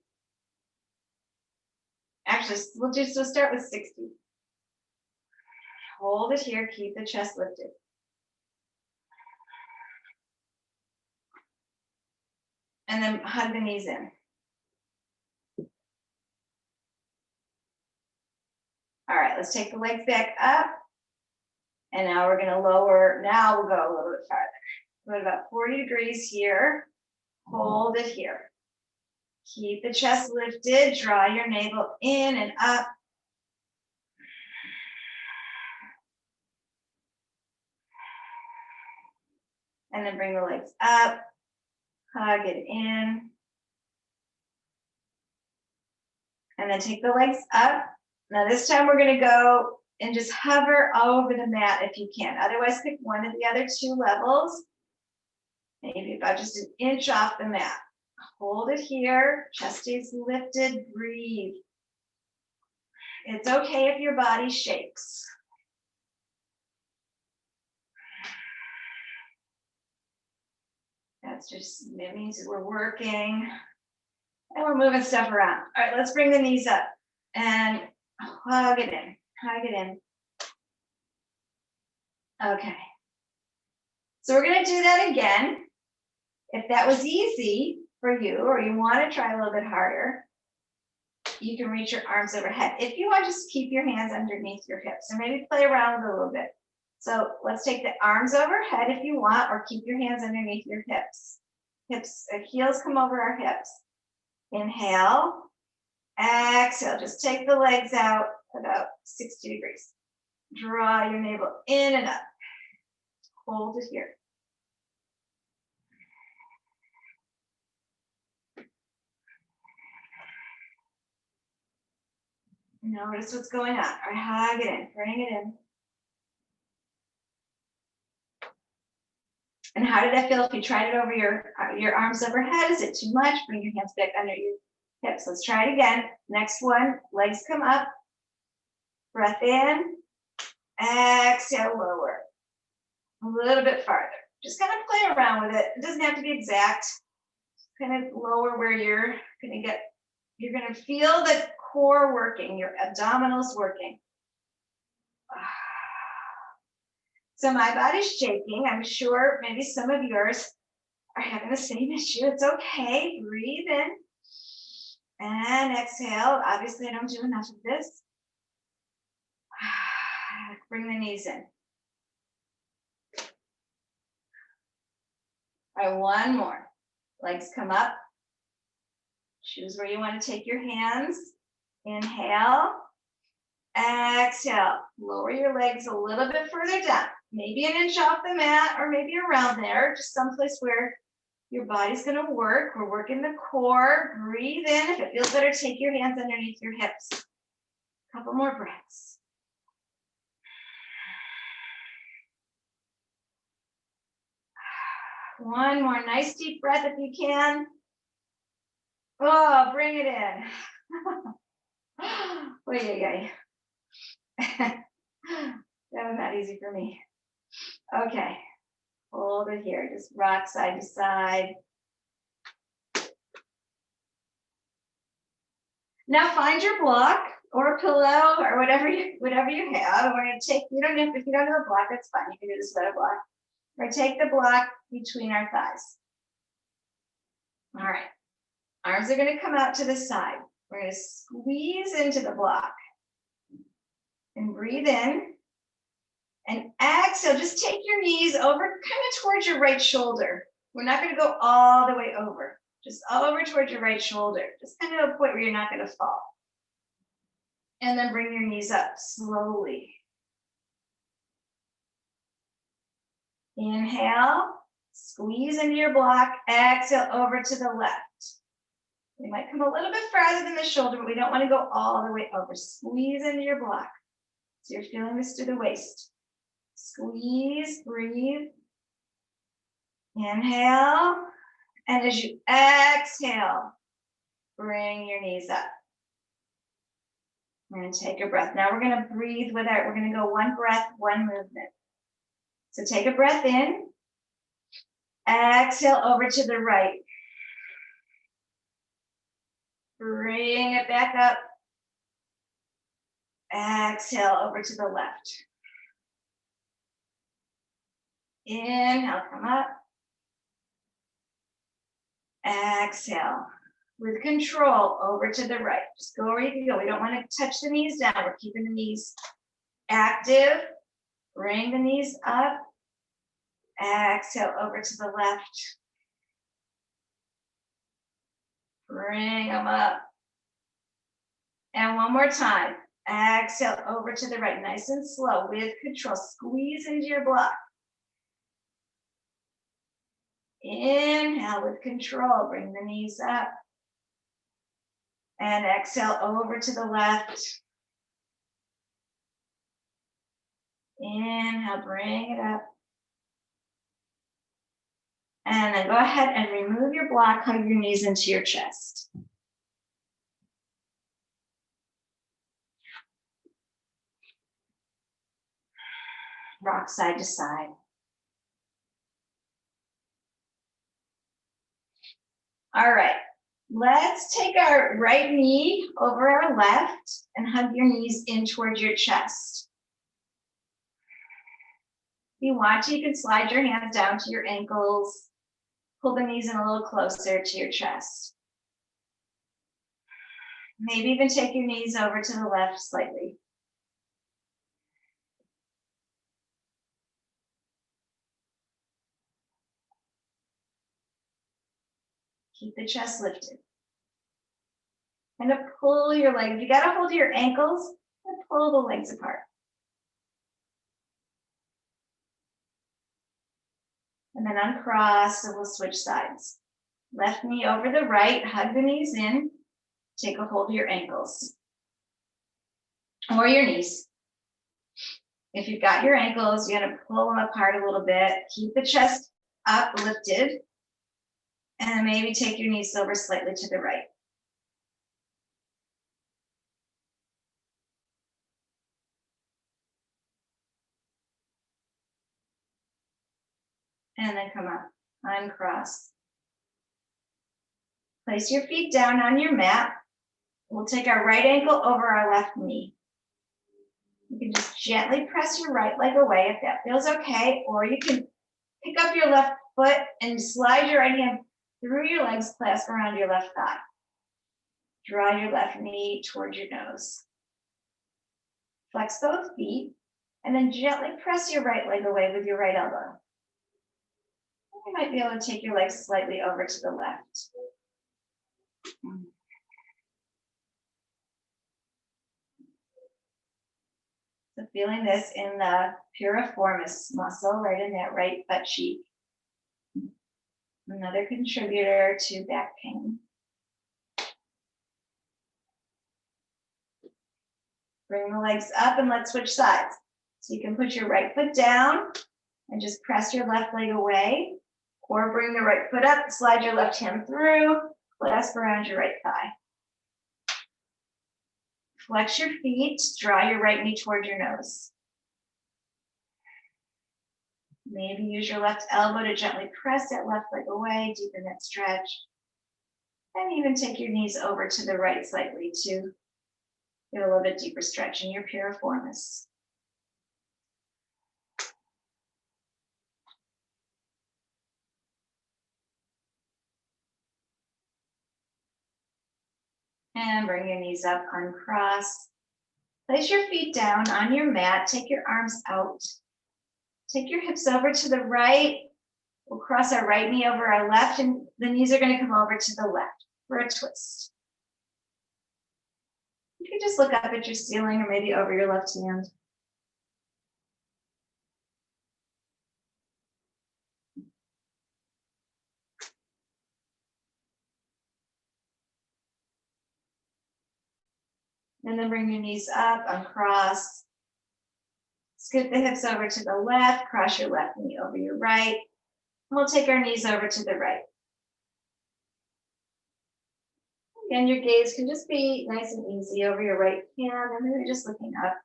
Actually, we'll start with 60. Hold it here, keep the chest lifted. And then hug the knees in. All right, let's take the legs back up. And now we're gonna lower, now we'll go a little bit farther. We're at about 40 degrees here. Hold it here. Keep the chest lifted, draw your navel in and up. And then bring the legs up, hug it in. And then take the legs up. Now this time we're gonna go and just hover over the mat if you can. Otherwise, pick one of the other two levels. Maybe about just an inch off the mat. Hold it here, chest stays lifted, breathe. It's okay if your body shakes. That means we're working and we're moving stuff around. All right, let's bring the knees up and hug it in, hug it in. Okay. So we're gonna do that again. If that was easy for you, or you wanna try a little bit harder, you can reach your arms overhead. If you want, just keep your hands underneath your hips and maybe play around with it a little bit. So let's take the arms overhead if you want, or keep your hands underneath your hips. Heels come over our hips. Inhale, exhale, just take the legs out about 60 degrees. Draw your navel in and up. Hold it here. Notice what's going on. All right, hug it in, bring it in. And how did that feel if you tried it over your arms overhead? Is it too much? Bring your hands back under your hips. Let's try it again. Next one, legs come up. Breath in. Exhale, lower. A little bit farther. Just kind of play around with it. It doesn't have to be exact. Kind of lower where you're gonna feel the core working, your abdominals working. So my body's shaking. I'm sure maybe some of yours are having the same issue. It's okay. Breathe in and exhale. Obviously, I don't do enough of this. Bring the knees in. All right, one more. Legs come up. Choose where you want to take your hands. Inhale. Exhale. Lower your legs a little bit further down. Maybe an inch off the mat or maybe around there. Just someplace where your body's going to work. We're working the core. Breathe in. If it feels better, take your hands underneath your hips. A couple more breaths. One more nice deep breath if you can. Oh, bring it in. Oh, yeah. That was not easy for me. Okay. Hold it here. Just rock side to side. Now find your block or a pillow or whatever you have. We're going to take, if you don't have a block, that's fine. You can do this without a block. We're going to take the block between our thighs. All right. Arms are going to come out to the side. We're going to squeeze into the block. And breathe in. And exhale. Just take your knees over kind of towards your right shoulder. We're not going to go all the way over. Just over towards your right shoulder. Just kind of a point where you're not going to fall. And then bring your knees up slowly. Inhale, squeeze into your block, exhale over to the left. You might come a little bit farther than the shoulder, but we don't want to go all the way over. Squeeze into your block. So you're feeling this through the waist. Squeeze, breathe. Inhale. And as you exhale, bring your knees up. And take a breath. Now we're going to breathe without, we're going to go one breath, one movement. So take a breath in. Exhale over to the right. Bring it back up. Exhale over to the left. Inhale, come up. Exhale. With control, over to the right. Just go where you can go. We don't want to touch the knees down. We're keeping the knees active. Bring the knees up. Exhale over to the left. Bring them up. And one more time. Exhale over to the right. Nice and slow with control. Squeeze into your block. Inhale with control. Bring the knees up. And exhale over to the left. Inhale, bring it up. And then go ahead and remove your block, hug your knees into your chest. Rock side to side. All right, let's take our right knee over our left and hug your knees in towards your chest. If you want to, you can slide your hands down to your ankles. Pull the knees in a little closer to your chest. Maybe even take your knees over to the left slightly. Keep the chest lifted. And to pull your legs, you gotta hold your ankles and pull the legs apart. And then uncross, so we'll switch sides. Left knee over the right, hug the knees in, take a hold of your ankles or your knees. If you've got your ankles, you're gonna pull them apart a little bit, keep the chest up, lifted, and maybe take your knees over slightly to the right. And then come up, uncross. Place your feet down on your mat. We'll take our right ankle over our left knee. You can just gently press your right leg away if that feels okay, or you can pick up your left foot and slide your right hand through your legs, clasp around your left thigh. Draw your left knee towards your nose. Flex both feet, and then gently press your right leg away with your right elbow. You might be able to take your legs slightly over to the left. So feeling this in the piriformis muscle, right in that right butt cheek. Another contributor to back pain. Bring the legs up and let's switch sides. So you can put your right foot down and just press your left leg away, or bring the right foot up, slide your left hand through, clasp around your right thigh. Flex your feet, draw your right knee toward your nose. Maybe use your left elbow to gently press that left leg away, deepen that stretch. And even take your knees over to the right slightly to get a little bit deeper stretch in your piriformis. And bring your knees up, uncross. Place your feet down on your mat, take your arms out. Take your hips over to the right. We'll cross our right knee over our left, and the knees are going to come over to the left for a twist. You can just look up at your ceiling or maybe over your left hand. And then bring your knees up, uncross. Scoot the hips over to the left, cross your left knee over your right. And we'll take our knees over to the right. Again, your gaze can just be nice and easy over your right hand, and maybe just looking up.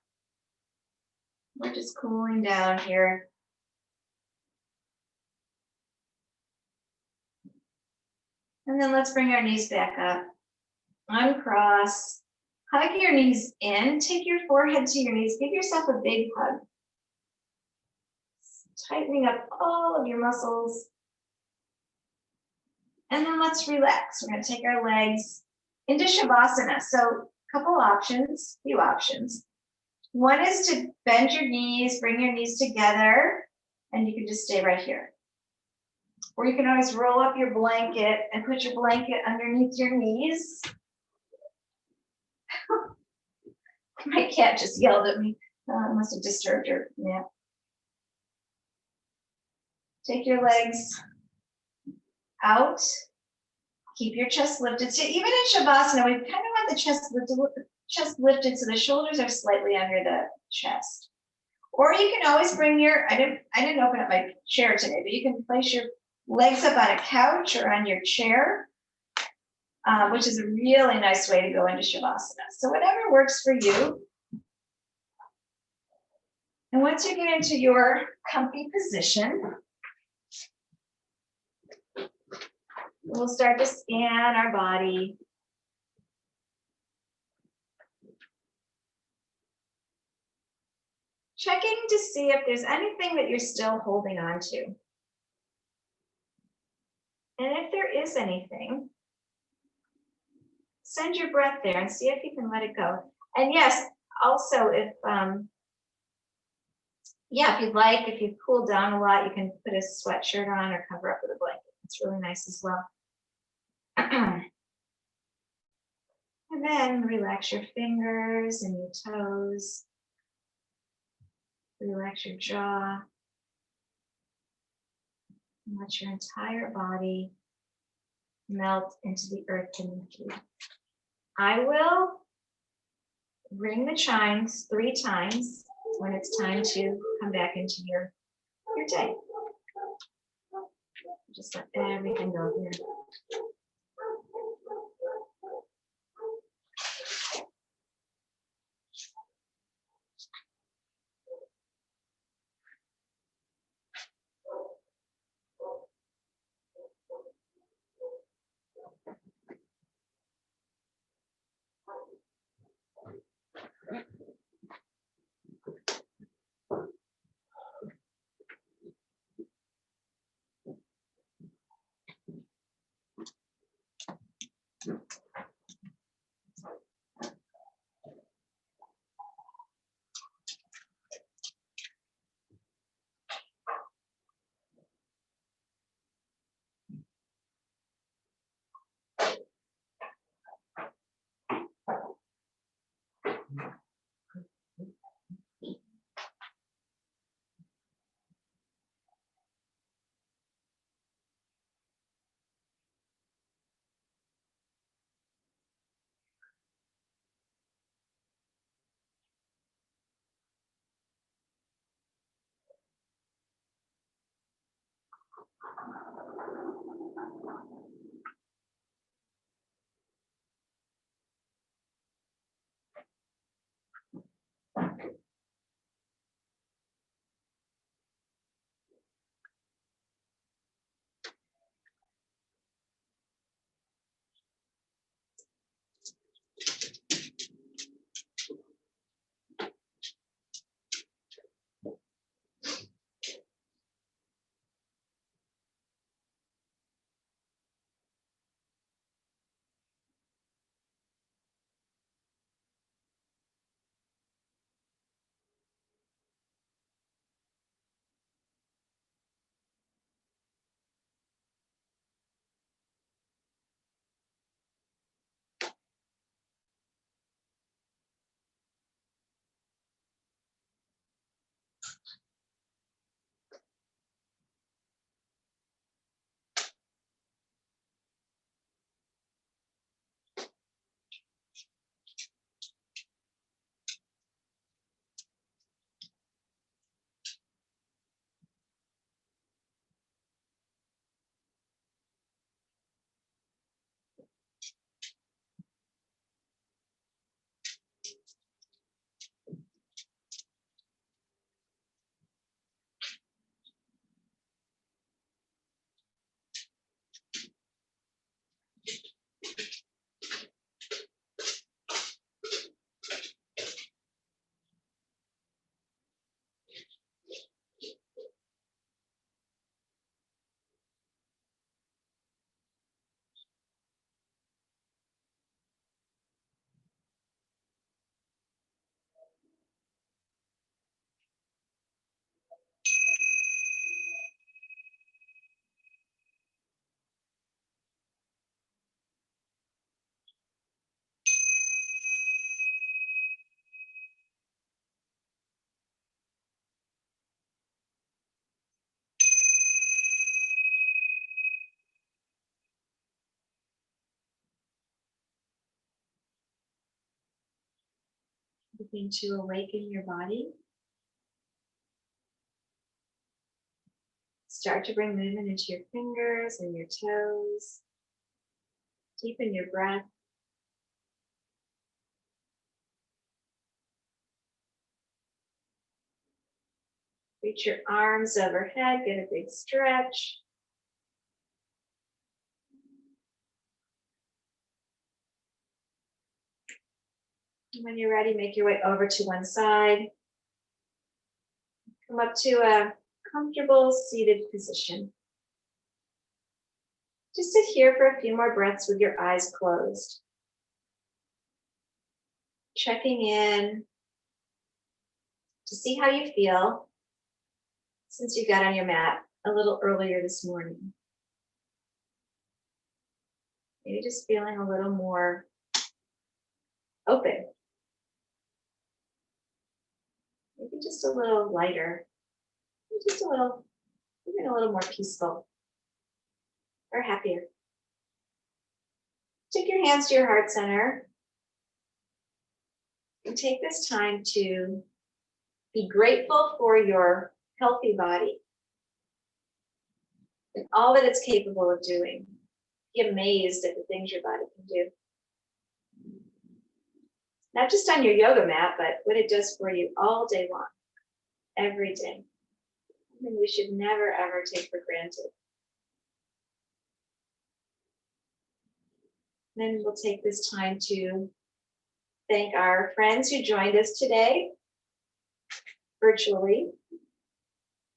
We're just cooling down here. And then let's bring our knees back up. Uncross. Hug your knees in. Take your forehead to your knees. Give yourself a big hug. Tightening up all of your muscles. And then let's relax. We're going to take our legs into Shavasana. So a couple options, few options. One is to bend your knees, bring your knees together, and you can just stay right here. Or you can always roll up your blanket and put your blanket underneath your knees. My cat just yelled at me. I must have disturbed her. Yeah. Take your legs out. Keep your chest lifted. So even in Shavasana, we kind of want the chest lifted so the shoulders are slightly under the chest. Or you can always bring your, I didn't open up my chair today, but you can place your legs up on a couch or on your chair, which is a really nice way to go into Shavasana. So whatever works for you. And once you get into your comfy position, we'll start to scan our body. Checking to see if there's anything that you're still holding on to. And if there is anything, send your breath there and see if you can let it go. And yes, also if you'd like, if you cool down a lot, you can put a sweatshirt on or cover up with a blanket. It's really nice as well. And then relax your fingers and your toes. Relax your jaw. And let your entire body melt into the earth beneath you. I will ring the chimes 3 times when it's time to come back into your day. Just let everything go here. Begin to awaken your body. Start to bring movement into your fingers and your toes. Deepen your breath. Reach your arms overhead, get a big stretch. And when you're ready, make your way over to one side. Come up to a comfortable seated position. Just sit here for a few more breaths with your eyes closed. Checking in to see how you feel since you got on your mat a little earlier this morning. Maybe just feeling a little more open. Maybe just a little lighter. Maybe just a little, even a little more peaceful or happier. Take your hands to your heart center and take this time to be grateful for your healthy body and all that it's capable of doing. Be amazed at the things your body can do. Not just on your yoga mat, but what it does for you all day long, every day. Something we should never, ever take for granted. Then we'll take this time to thank our friends who joined us today virtually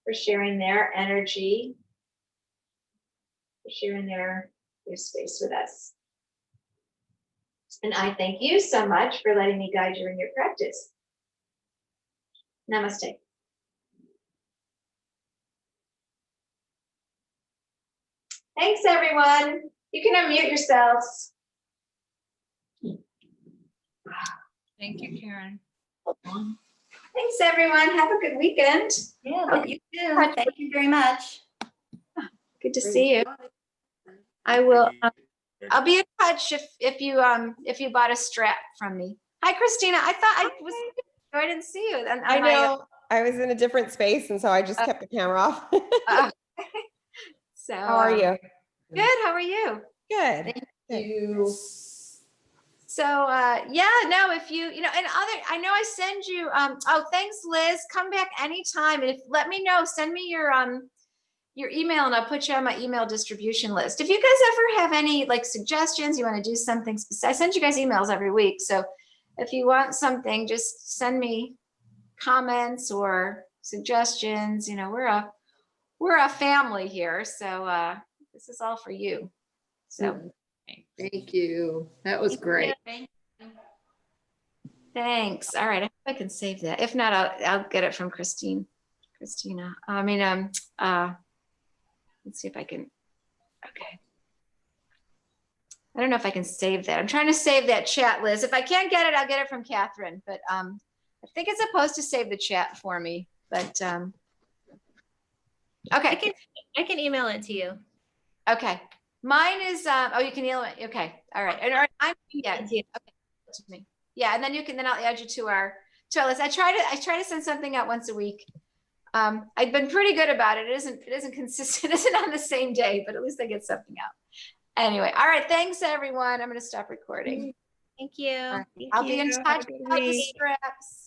for sharing their energy, for sharing their space with us. And I thank you so much for letting me guide you in your practice. Namaste. Thanks, everyone. You can unmute yourselves. Thank you, Karen. Thanks, everyone. Have a good weekend. Yeah, Okay. you too. Thank you very much. Good to see you. I will. I'll be in touch if you bought a strap from me. Hi, Christina. I didn't see you. And I know. I was in a different space, and so I just kept the camera off. So how are you? Good. How are you? Good. Thank you. So yeah, no, if you and I know I send you oh, thanks, Liz. Come back anytime. And let me know, send me your email and I'll put you on my email distribution list. If you guys ever have any like suggestions, you want to do something specific, I send you guys emails every week. So if you want something, just send me comments or suggestions. We're a family here. So this is all for you. So Thank you. That was great. thanks. All right. I hope I can save that. If not, I'll get it from Christina. Let's see if I can. Okay. I don't know if I can save that. I'm trying to save that chat, Liz. If I can't get it, I'll get it from Catherine. But I think it's supposed to save the chat for me. But okay. I can email it to you. Okay. Mine is oh, you can email it. Okay. All right. I'm okay. To me. Yeah, and then I'll add you to our list. I try to send something out once a week. I've been pretty good about it. It isn't consistent. It isn't on the same day, but at least I get something out. Anyway, all right. Thanks, everyone. I'm going to stop recording. Thank you. Right. I'll be in touch about the straps.